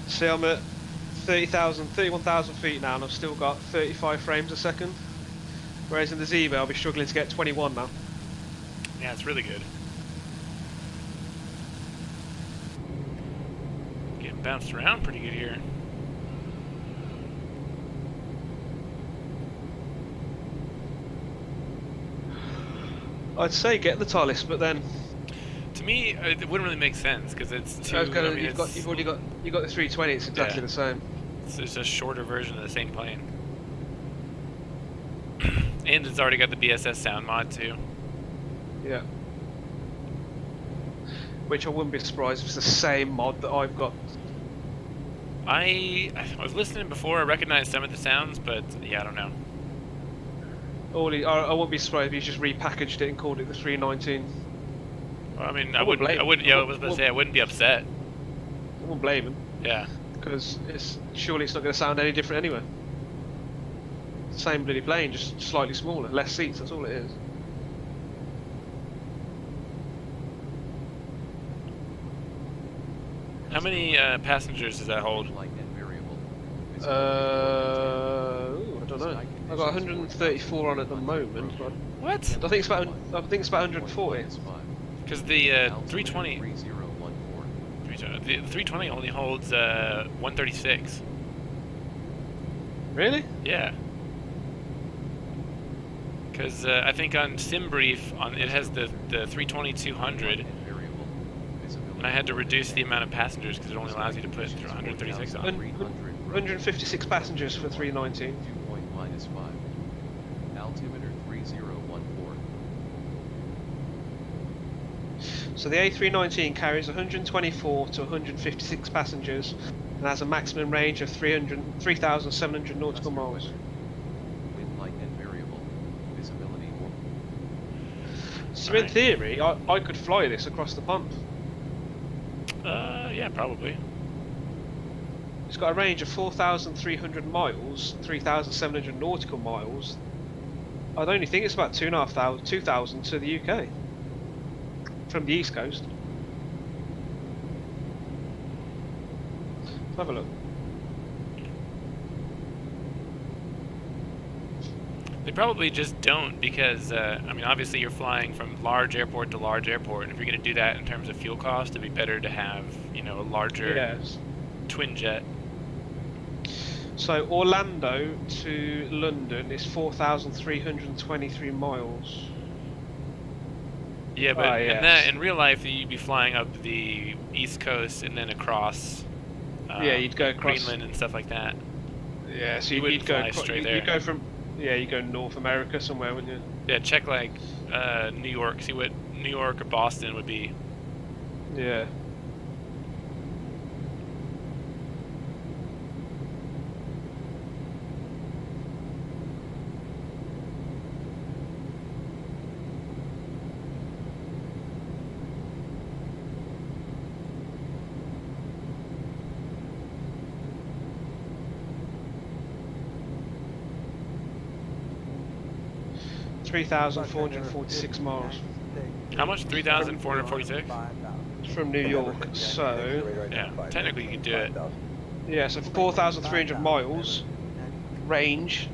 K: See, I'm at 31,000 feet now and I've still got 35 frames a second. Whereas in the Z-Wave I'll be struggling to get 21 now.
A: Yeah, it's really good. Getting bounced around pretty good here.
K: I'd say get the Talis, but then
A: to me, it wouldn't really make sense because it's too.
K: You've already got the 320. It's exactly the same.
A: It's just a shorter version of the same plane, and it's already got the BSS sound mod too.
K: Yeah. Which I wouldn't be surprised if it's the same mod that I've got.
A: I was listening before. I recognized some of the sounds, but yeah, I don't know.
K: I wouldn't be surprised if he's just repackaged it and called it the 319.
A: Well, I mean, I wouldn't. Yeah, I was about to say I wouldn't be upset.
K: I wouldn't blame him.
A: Yeah.
K: Because surely it's not going to sound any different anyway. Same bloody plane, just slightly smaller, less seats. That's all it is.
A: How many passengers does that hold?
K: I don't know. I've got 134 on at the moment.
A: What?
K: I think it's about 140.
A: Because the 320, the 320 only holds 136.
K: Really?
A: Yeah. Because I think on SimBrief, it has the 320-200, And I had to reduce the amount of passengers because it only allows you to put 136 on.
K: 156 passengers for 319.
M: Dew point -5. Altimeter 3014.
K: So the A319 carries 124 to 156 passengers and has a maximum range of 3,700 nautical miles.
M: Wind light and variable. Visibility 1.
K: So in theory, I could fly this across the pond.
A: Yeah, probably.
K: It's got a range of 4,300 miles, 3,700 nautical miles. I'd only think it's about 2,000 to the UK from the east coast. Let's have a look.
A: They probably just don't because, I mean, obviously you're flying from large airport to large airport, and if you're going to do that in terms of fuel cost, it'd be better to have, you know, a larger twin jet.
K: So Orlando to London is 4,323 miles.
A: Yeah, but and that, in real life, you'd be flying up the east coast and then across.
K: Yeah, you'd go across
A: Greenland and stuff like that.
K: Yeah, so
A: you'd
K: go
A: straight there.
K: You go from you go North America somewhere, wouldn't you?
A: Yeah, check like New York. See what New York or Boston would be.
K: Yeah. $3,446 miles.
A: How much? 3,446?
K: From New York, so...
A: Yeah, technically you could do it.
K: Yeah, so 4,300 miles range.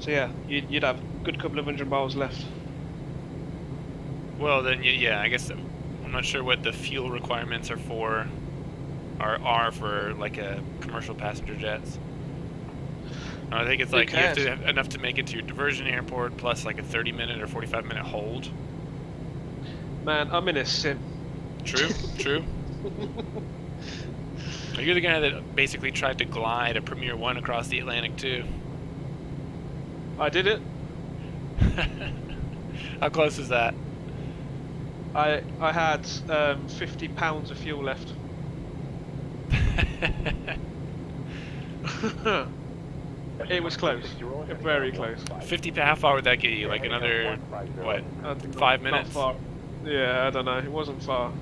K: So yeah, you'd have a good couple of 100 miles left.
A: Well then, yeah, I guess I'm not sure what the fuel requirements are for like a commercial passenger jets. I think it's like you have to have enough to make it to your diversion airport plus like a 30-minute or 45-minute hold.
K: Man, I'm in a sim.
A: True, true. You're the guy that basically tried to glide a Premier 1 across the Atlantic too.
K: I did it.
A: How close is that?
K: I had 50 pounds of fuel left. It was close. Very close.
A: 50. How far would that get you? Like another what? 5 minutes?
K: Not far. Yeah, I don't know. It wasn't far.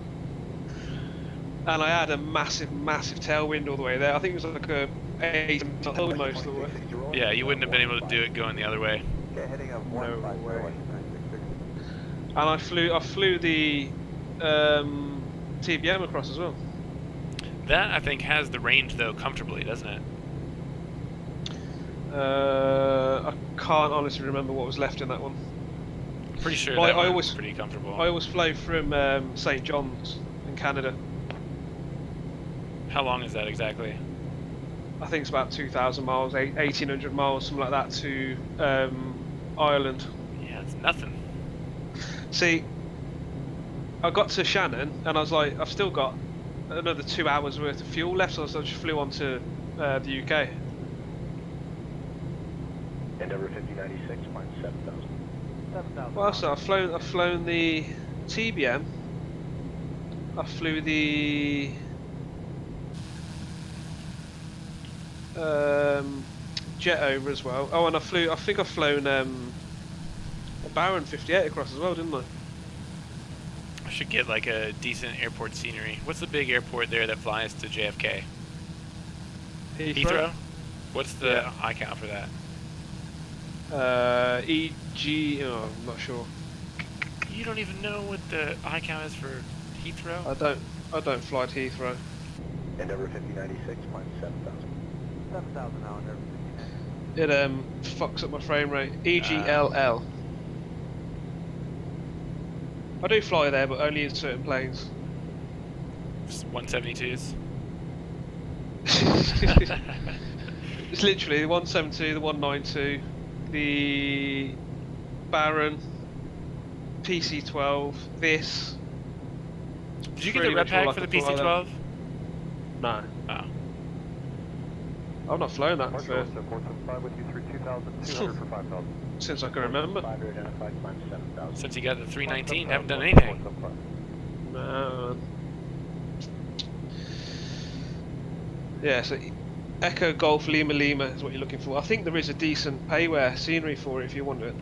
K: And I had a massive tailwind all the way there. I think it was like a 8 tailwind most of the way.
A: Yeah, you wouldn't have been able to do it going the other way.
K: No way. And I flew the TBM across as well.
A: That I think has the range though comfortably, doesn't it?
K: I can't honestly remember what was left in that one.
A: I'm pretty sure
K: Well,
A: that
K: I
A: was pretty comfortable.
K: I always flew from St. John's in Canada.
A: How long is that exactly?
K: I think it's about 2,000 miles, 1,800 miles, something like that, to Ireland.
A: Yeah, it's nothing.
K: See, I got to Shannon and I was like, I've still got another 2 hours worth of fuel left, so I just flew on to the UK.
E: Endeavour 5096, mine 7,000.
B: 7,000.
K: Well, so I've flown the TBM. I flew the jet over as well. Oh, and I think I've flown a Baron 58 across as well, didn't I?
A: I should get like a decent airport scenery. What's the big airport there that flies to JFK? Heathrow? What's the eye count for that?
K: EG. Oh, I'm not sure.
A: You don't even know what the eye count is for Heathrow?
K: I don't fly to Heathrow.
E: Endeavour 5096, mine 7,000.
B: 7,000 now, Endeavour 59.
K: It fucks up my frame rate. EGLL. I do fly there, but only in certain planes.
A: 172s.
K: It's literally the 172, the 192, the Baron, PC-12, this,
A: Did you get the rep pack for the PC-12?
K: No.
A: Oh.
K: I've not flown that for
G: 475 with you through 2,200 for 5,000.
K: since I can remember.
A: Since you got the 319, haven't done anything.
K: No. Yeah, so Echo Golf Lima Lima is what you're looking for. I think there is a decent payware scenery for it if you want it.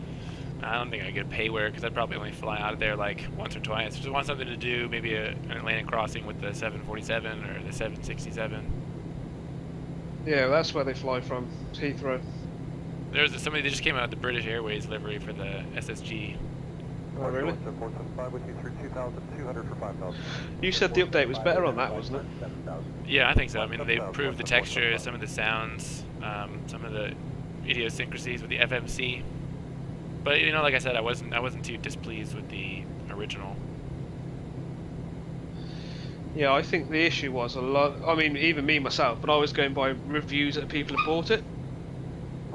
A: I don't think I get payware because I'd probably only fly out of there like once or twice. Just want something to do, maybe an Atlantic crossing with the 747 or the 767.
K: Yeah, well, that's where they fly from, Heathrow.
A: There was somebody that just came out of the British Airways livery for the SSG.
K: Oh, really?
G: 475 with you through 2,200 for 5,000.
K: You said the update was better on that, wasn't it?
A: Yeah, I think so. I mean, they improved the texture, some of the sounds, some of the idiosyncrasies with the FMC. But you know, like I said, I wasn't too displeased with the original.
K: Yeah, I think the issue was a lot. I mean, even me myself, but I was going by reviews that people have bought it.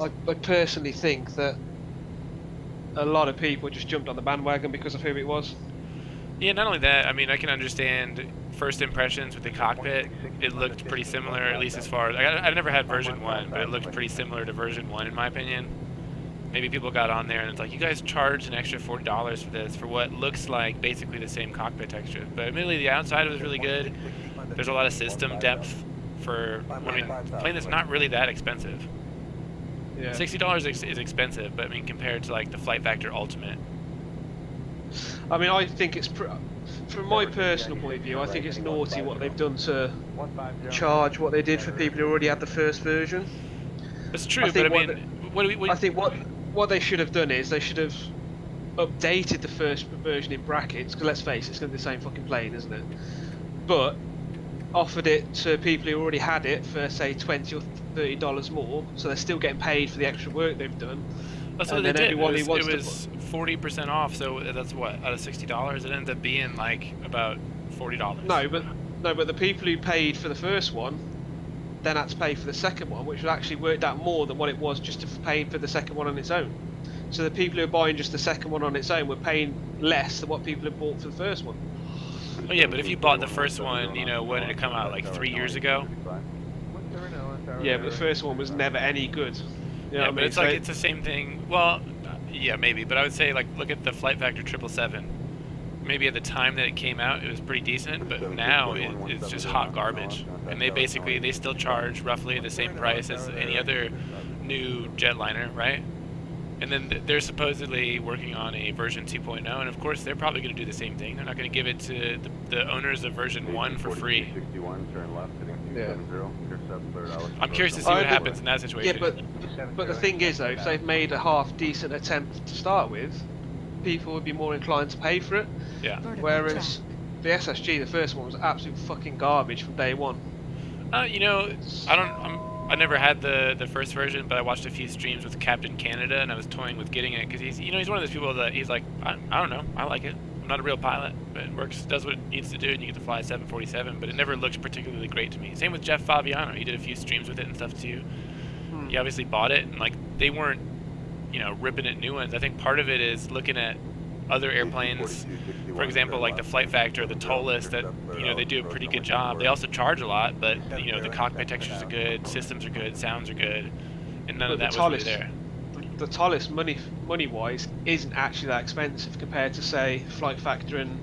K: I personally think that a lot of people just jumped on the bandwagon because of who it was.
A: Yeah, not only that, I mean, I can understand first impressions with the cockpit. It looked pretty similar, at least as far as... I've never had version 1, but it looked pretty similar to version 1 in my opinion. Maybe people got on there and it's like, you guys charged an extra $40 for this, for what looks like basically the same cockpit texture. But admittedly, the outside was really good. There's a lot of system depth for... I mean, a plane that's not really that expensive.
K: Yeah.
A: $60 is expensive, but I mean, compared to like the Flight Factor Ultimate.
K: I mean, I think it's... From my personal point of view, I think it's naughty what they've done to charge what they did for people who already had the first version.
A: It's true, but I mean...
K: I think what they should have done is they should have updated the first version in brackets, because let's face it, it's going to be the same fucking plane, isn't it? But offered it to people who already had it for say $20 or $30 more, so they're still getting paid for the extra work they've done.
A: That's what they did. It was 40% off, so that's what, out of $60, it ends up being like about $40.
K: No, but the people who paid for the first one then had to pay for the second one, which actually worked out more than what it was just for paying for the second one on its own. So the people who are buying just the second one on its own were paying less than what people had bought for the first one.
A: Oh yeah, but if you bought the first one, you know, when did it come out, like 3 years ago?
K: Yeah, but the first one was never any good. You know
A: Yeah,
K: what
A: but
K: I mean?
A: it's like, it's the same thing. Well, yeah, maybe, but I would say, like, look at the Flight Factor 777. Maybe at the time that it came out, it was pretty decent, but now it's just hot garbage. And they still charge roughly the same price as any other new jetliner, right? And then they're supposedly working on a version 2.0, and of course they're probably going to do the same thing. They're not going to give it to the owners of version 1 for free.
K: Yeah.
A: I'm curious to see what happens in that situation.
K: Yeah, but the thing is though, if they've made a half decent attempt to start with, people would be more inclined to pay for it.
A: Yeah.
K: Whereas the SSG, the first one, was absolute fucking garbage from day one.
A: You know, I never had the first version, but I watched a few streams with Captain Canada, and I was toying with getting it because he's one of those people that he's like, I don't know, I like it. I'm not a real pilot, but it works, does what it needs to do, and you get to fly a 747. But it never looks particularly great to me. Same with Jeff Favignano. He did a few streams with it and stuff too. He obviously bought it, and like they weren't, you know, ripping at new ones. I think part of it is looking at other airplanes, for example, like the Flight Factor, the toll list, that, you know, they do a pretty good job. They also charge a lot, but, you know, the cockpit textures are good, systems are good, sounds are good, and none of that was really there.
K: The tallest money-wise isn't actually that expensive compared to, say, Flight Factor and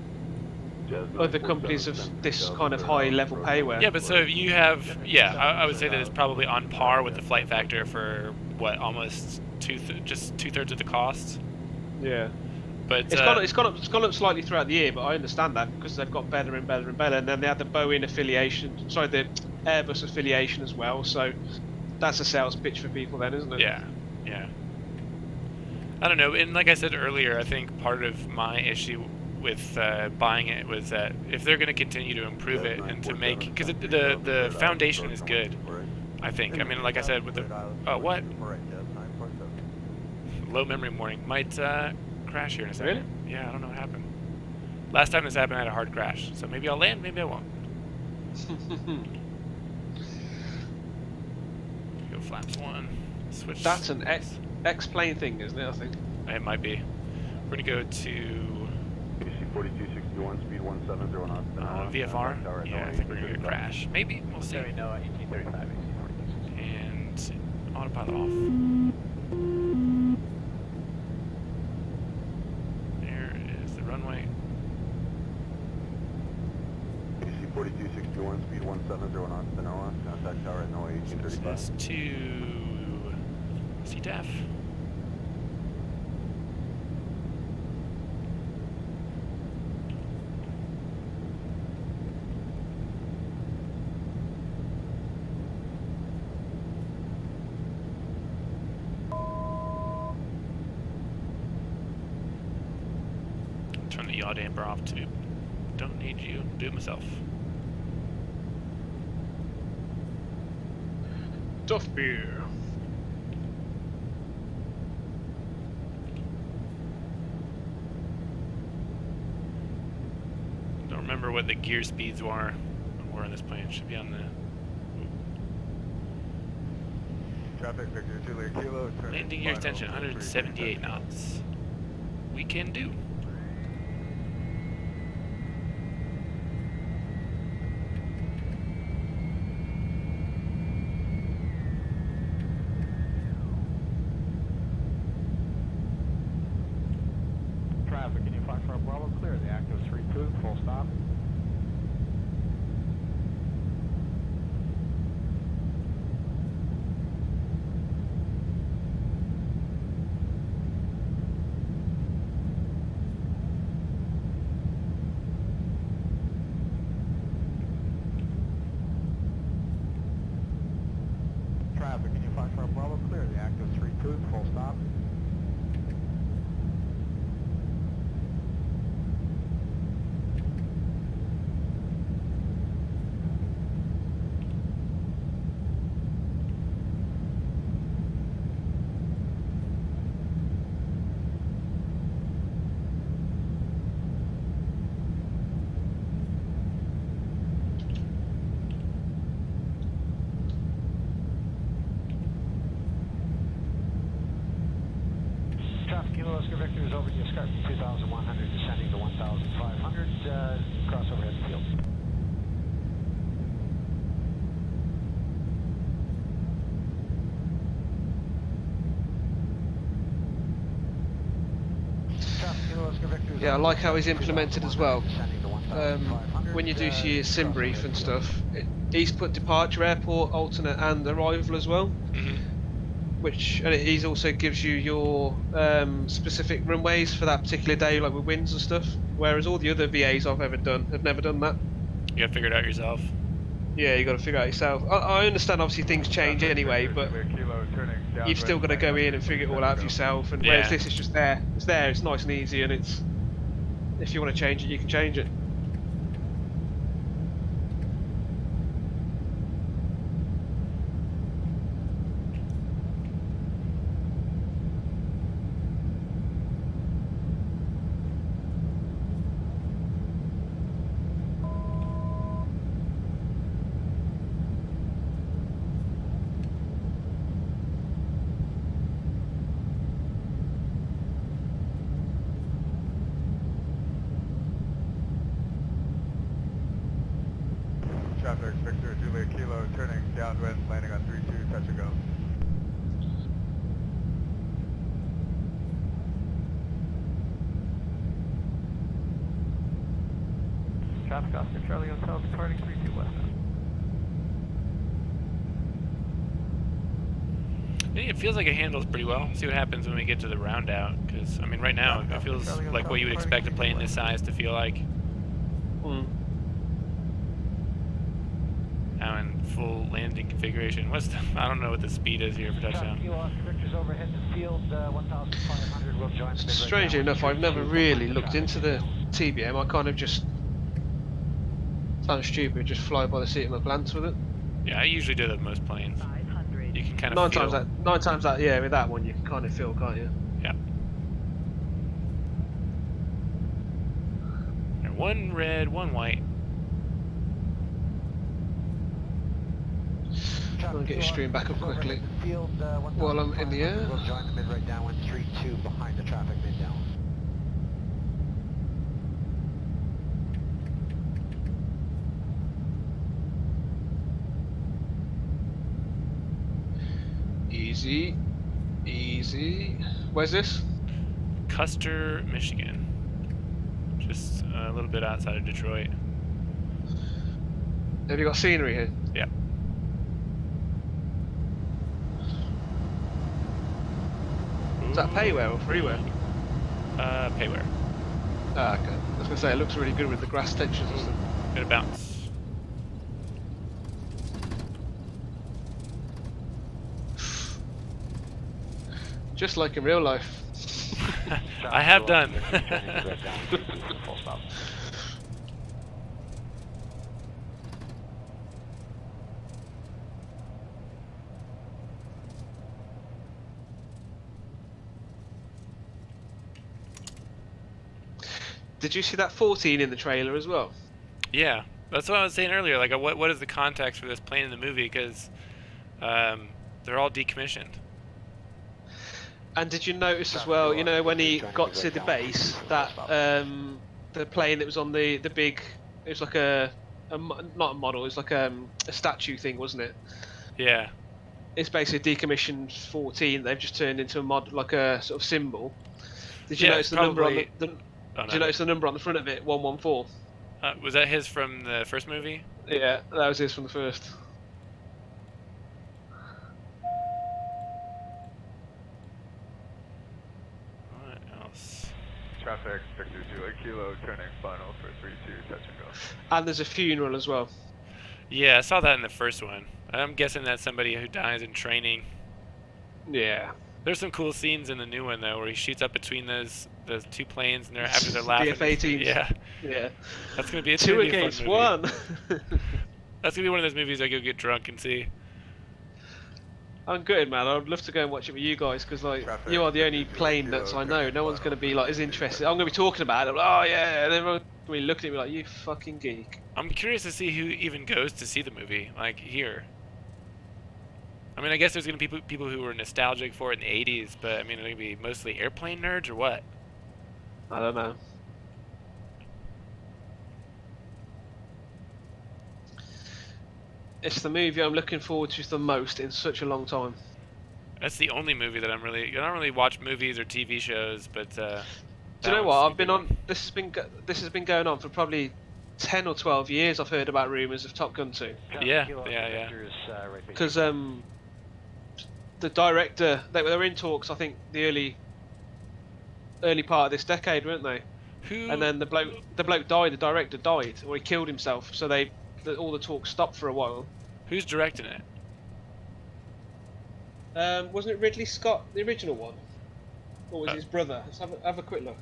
K: other companies of this kind of high-level payware.
A: Yeah, but so you have, I would say that it's probably on par with the Flight Factor for, what, almost just two-thirds of the cost?
K: Yeah.
A: But
K: it's gone up slightly throughout the year, but I understand that because they've got better and better and better, and then they had the Boeing affiliation, sorry, the Airbus affiliation as well. So that's a sales pitch for people, then, isn't it?
A: Yeah. I don't know, and like I said earlier, I think part of my issue with buying it was that if they're going to continue to improve it and to make, because the foundation is good, I think. I mean, like I said, with the what? Low memory warning might. Crash here in a second.
K: Really?
A: Yeah, I don't know what happened. Last time this happened, I had a hard crash. So maybe I'll land, maybe I won't. Go flaps 1. Switch.
K: That's an X-plane thing, isn't it, I think?
A: It might be. We're going to go to
L: 4261, speed 170 knots.
A: VFR? Yeah, I think we're gonna get a crash. Maybe, we'll see.
B: No, 1835,
A: And autopilot off. There is the runway.
L: PC 4261, speed 170 knots, Genoa, contact tower at NOAA 1835.
A: This to CTAF. Turn the yaw damper off too. Don't need you. Do it myself.
K: Tough beer.
A: Don't remember what the gear speeds were on this plane. It should be on the
L: Traffic Victor Julia Kilo.
A: landing gear extension 178 knots. We can do.
B: Traffic, can you fly for a Bravo clear? The active 32, full stop. Traffic, can you fly for a Bravo clear? The active 32, full stop. Traffic Kilo Oscar Victor is over the escarpment 2,100, descending to 1,500, cross overhead field. Traffic Kilo Oscar Victor is
K: Yeah, I
B: over
K: like
B: the
K: how he's
B: escarpment
K: implemented as well.
B: 2,100, descending to 1,500,
K: When you do see your sim
B: cross
K: brief
B: overhead
K: and
B: field.
K: stuff, he's put departure, airport, alternate, and arrival as well.
A: Mm-hmm.
K: And he also gives you your specific runways for that particular day, like with winds and stuff. Whereas all the other VAs I've ever done have never done that.
A: You gotta figure it out yourself.
K: Yeah, you got to figure it out yourself. I understand, obviously things change anyway, but you've still got to go in and figure it all out for yourself. And whereas
A: Yeah.
K: this is just there, it's nice and easy, and it's if you want to change it, you can change it.
L: Traffic Victor Julia Kilo, turning downwind, landing on 32, touch and go.
B: Traffic Oscar Charlie Hotel departing 32 west.
A: It feels like it handles pretty well. See what happens when we get to the round out. Because, I mean, right now, it feels like what you would expect a plane this size to feel like. Now in full landing configuration. I don't know what the speed is here for touchdown.
K: Strangely enough, I've never really looked into the TBM. I kind of just sounds stupid, just fly by the seat of my pants with it.
A: Yeah, I usually do that with most planes. You can kind of
K: Nine
A: feel...
K: times that, yeah, with that one you can kind of feel, can't you?
A: Yeah. One red, one white.
K: I'm going to get your stream back up quickly while I'm in the air.
B: We'll join the mid-right downwind 3-2 behind the traffic mid-down.
K: Easy. Easy. Where's this?
A: Custer, Michigan. Just a little bit outside of Detroit.
K: Have you got scenery here?
A: Yeah.
K: Is that payware or freeware?
A: Payware.
K: Ah, okay. I was gonna say it looks really good with the grass textures and stuff.
A: Bit of bounce.
K: Just like in real life.
A: I have done.
K: Did you see that 14 in the trailer as well?
A: Yeah, that's what I was saying earlier. Like, what is the context for this plane in the movie? Because they're all decommissioned.
K: And did you notice as well, you know, when he got to the base, that the plane that was on the big, it was like not a model, it was like a statue thing, wasn't it?
A: Yeah.
K: It's basically a decommissioned 14. They've just turned into a mod, like a sort of symbol. Did you notice the number on the? Did you notice the number on the front of it? 114.
A: Was that his from the first movie?
K: Yeah, that was his from the first.
A: What else?
B: Traffic, Victor Julie Kilo, turning final for 3-2, touch and go.
K: And there's a funeral as well.
A: Yeah, I saw that in the first one. I'm guessing that's somebody who dies in training.
K: Yeah.
A: There's some cool scenes in the new one though, where he shoots up between those two planes, and they're after they're laughing.
K: BF-18s.
A: Yeah.
K: Yeah.
A: That's gonna be a
K: 2 against 1.
A: That's gonna be one of those movies I go get drunk and see.
K: I'm good, man. I'd love to go and watch it with you guys, because like you are the only plane nuts I know. No one's gonna be like as interested. I'm gonna be talking about it. Like, oh yeah, and everyone's gonna be looking at me like, you fucking geek.
A: I'm curious to see who even goes to see the movie, like here. I mean, I guess there's gonna be people who were nostalgic for it in the '80s, but I mean, are they gonna be mostly airplane nerds or what?
K: I don't know. It's the movie I'm looking forward to the most in such a long time.
A: That's the only movie that I don't really watch movies or TV shows, but.
K: Do you know what? I've been on. This has been going on for probably 10 or 12 years. I've heard about rumours of Top Gun 2.
A: Yeah.
K: Because the director, they were in talks. I think the early part of this decade, weren't they?
A: Who?
K: And then the bloke died. The director died, or he killed himself. So all the talk stopped for a while.
A: Who's directing it?
K: Wasn't it Ridley Scott, the original one, or was it his brother? Let's have a quick look.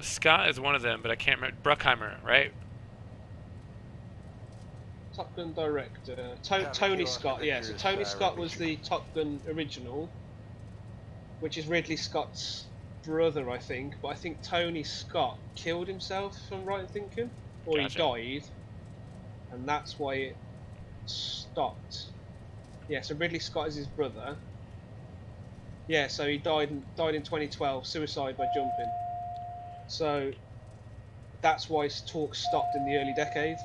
A: Scott is one of them, but I can't remember. Bruckheimer, right?
K: Top Gun director, Tony Scott. Yeah, so Tony Scott was the Top Gun original, which is Ridley Scott's brother, I think. But I think Tony Scott killed himself, if I'm right in thinking, or
A: Gotcha.
K: he died, and that's why it stopped. Yeah, so Ridley Scott is his brother. Yeah, so he died in 2012, suicide by jumping. So that's why his talk stopped in the early decade.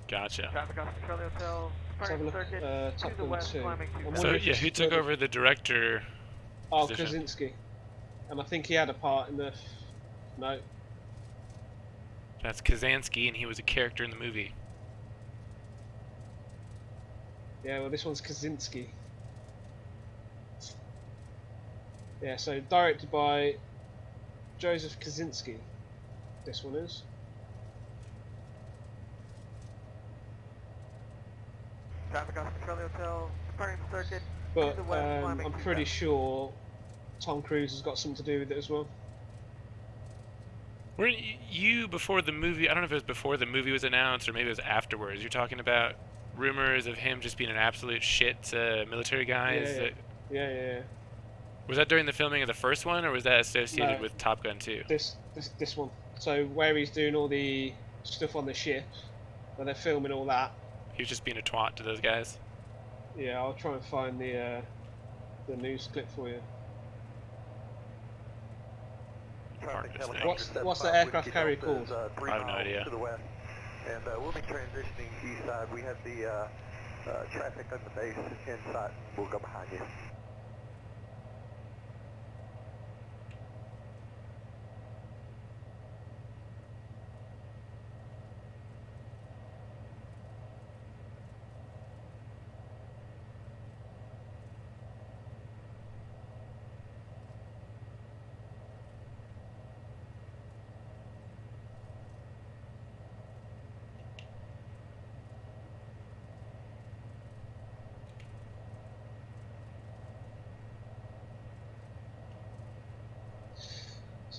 A: Gotcha.
B: Traffic on Charlie Hotel,
K: Let's have a look.
B: circuit,
K: Top
B: to the
K: Gun
B: west,
K: 2.
B: climbing
K: I
B: to
K: wonder
A: So
K: if
A: yeah,
K: it's
A: who took over the director?
K: Oh,
A: position?
K: Krasinski. And I think he had a part in the. No.
A: That's Kazansky, and he was a character in the movie.
K: Yeah, well, this one's Kaczynski. Yeah, so directed by Joseph Kaczynski. This one is.
B: Traffic on Charlie Hotel, departing the circuit,
K: But
B: to the west, climbing
K: I'm
B: to
K: pretty
B: south.
K: sure Tom Cruise has got something to do with it as well.
A: Weren't you before the movie? I don't know if it was before the movie was announced or maybe it was afterwards. You're talking about rumors of him just being an absolute shit military guy.
K: Yeah.
A: Was that during the filming of the first one, or was that associated
K: No.
A: with Top Gun 2?
K: This one. So where he's doing all the stuff on the ship, where they're filming all that.
A: He was just being a twat to those guys.
K: Yeah, I'll try and find the news clip for you. What's the aircraft carrier called?
A: I have no idea.
G: To the west. And we'll be transitioning east side. We have the traffic on the base in sight. We'll go behind you.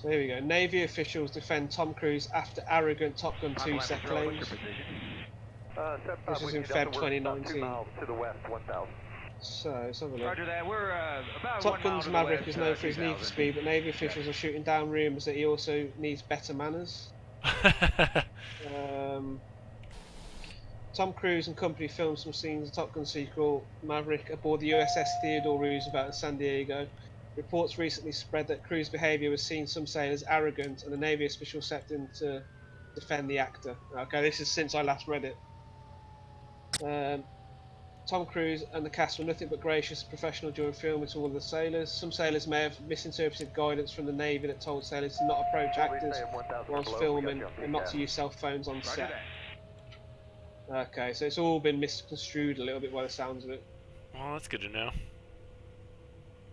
K: So here we go. Navy officials defend Tom Cruise after arrogant Top Gun 2 set claims. This was in Feb 2019.
G: to the west, 1,000.
K: So let's have a look.
B: Roger that. We're about
K: Top
B: 1 mile
K: Gun's
B: to the
K: Maverick
B: west,
K: is known for his need
B: 2000.
K: for speed, but Navy officials are shooting down rumours that he also needs better manners. Tom Cruise and company filmed some scenes of Top Gun sequel Maverick aboard the USS Theodore Roosevelt in San Diego. Reports recently spread that Cruise behaviour was seen some sailors arrogant, and a Navy official stepped in to defend the actor. Okay, this is since I last read it. Tom Cruise and the cast were nothing but gracious and professional during filming to all of the sailors. Some sailors may have misinterpreted guidance from the Navy that told sailors to not approach actors whilst filming and not to use cell phones on set. Okay, so it's all been misconstrued a little bit by the sounds of it.
A: Well, that's good to know.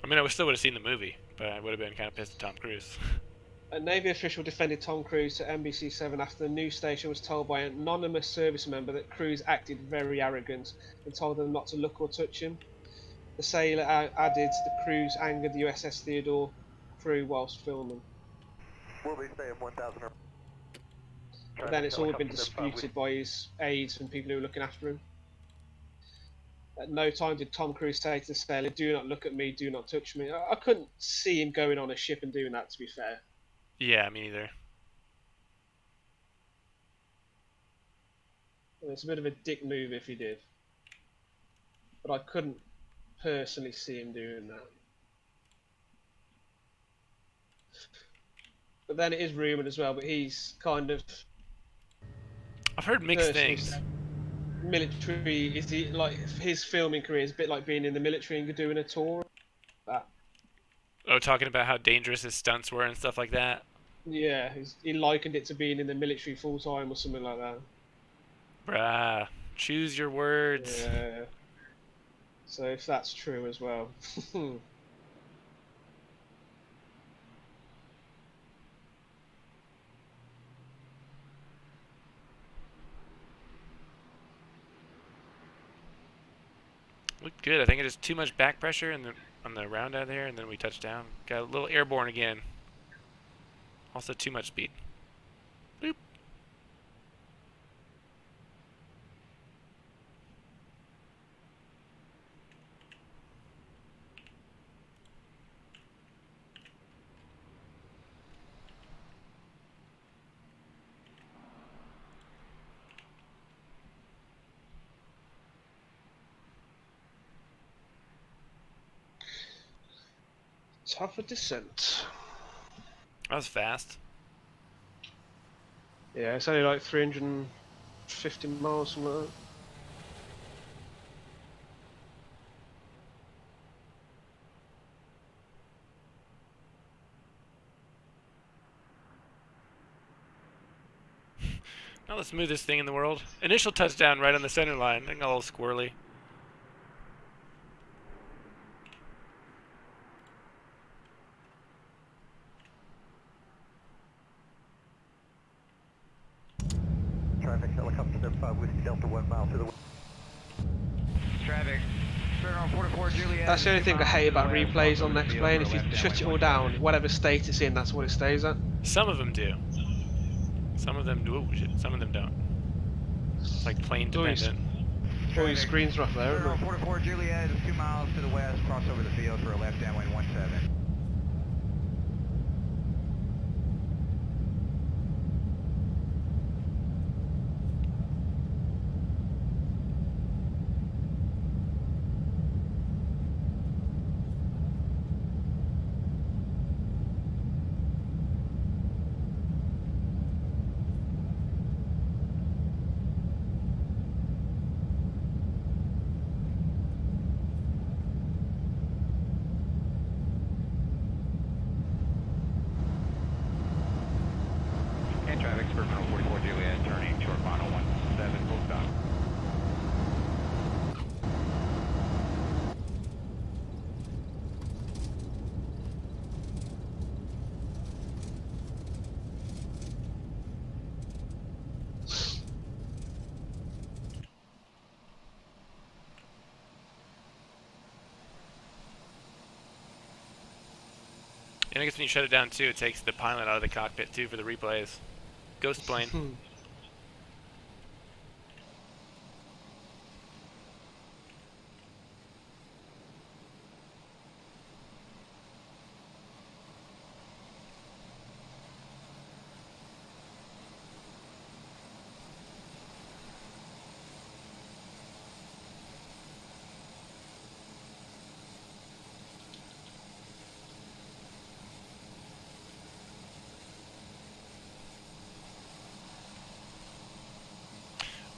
A: I mean, I still would have seen the movie, but I would have been kind of pissed at Tom Cruise.
K: A Navy official defended Tom Cruise to NBC7 after the news station was told by an anonymous service member that Cruise acted very arrogant and told them not to look or touch him. The sailor added the Cruise angered the USS Theodore crew whilst filming.
G: We'll be staying 1,000.
K: But then it's all been disputed by his aides and people who are looking after him. At no time did Tom Cruise say to the sailor, "Do not look at me, do not touch me." I couldn't see him going on a ship and doing that, to be fair.
A: Yeah, me neither.
K: It's a bit of a dick move if he did. But I couldn't personally see him doing that. But then it is rumoured as well, but he's kind of...
A: I've heard mixed things.
K: Military, is he like his filming career is a bit like being in the military and doing a tour? That.
A: Oh, talking about how dangerous his stunts were and stuff like that?
K: Yeah, he likened it to being in the military full time or something like that.
A: Bruh, choose your words.
K: Yeah. So if that's true as well.
A: Looked good. I think it is too much back pressure on the round out there, and then we touched down. Got a little airborne again. Also too much speed. Boop.
K: Tougher descent.
A: That was fast.
K: Yeah, it's only like 350 miles, something like that.
A: Not the smoothest thing in the world. Initial touchdown right on the center line. I got a little squirrely.
G: Traffic, helicopter 75, Whiskey Delta 1 mile to the west.
B: Traffic. On 44 Juliet.
K: That's the only thing I hate about replays on Next Plane. If you shut it all down, whatever state it's in, that's what it stays at.
A: Some of them do. Some of them do. Oh, shit. Some of them don't. It's like plane dependent.
K: All your screens are up there,
B: On 44 Juliet is 2 miles to the west. Cross over the field for a left downwind 17.
A: And I guess when you shut it down too, it takes the pilot out of the cockpit too for the replays. Ghost plane.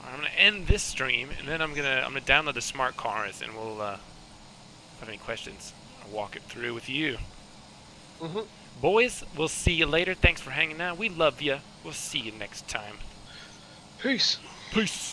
A: I'm gonna end this stream, and then I'm gonna download the smart cars, and we'll if I have any questions, I'll walk it through with you. Boys, we'll see you later. Thanks for hanging out. We love you. We'll see you next time.
K: Peace.
A: Peace.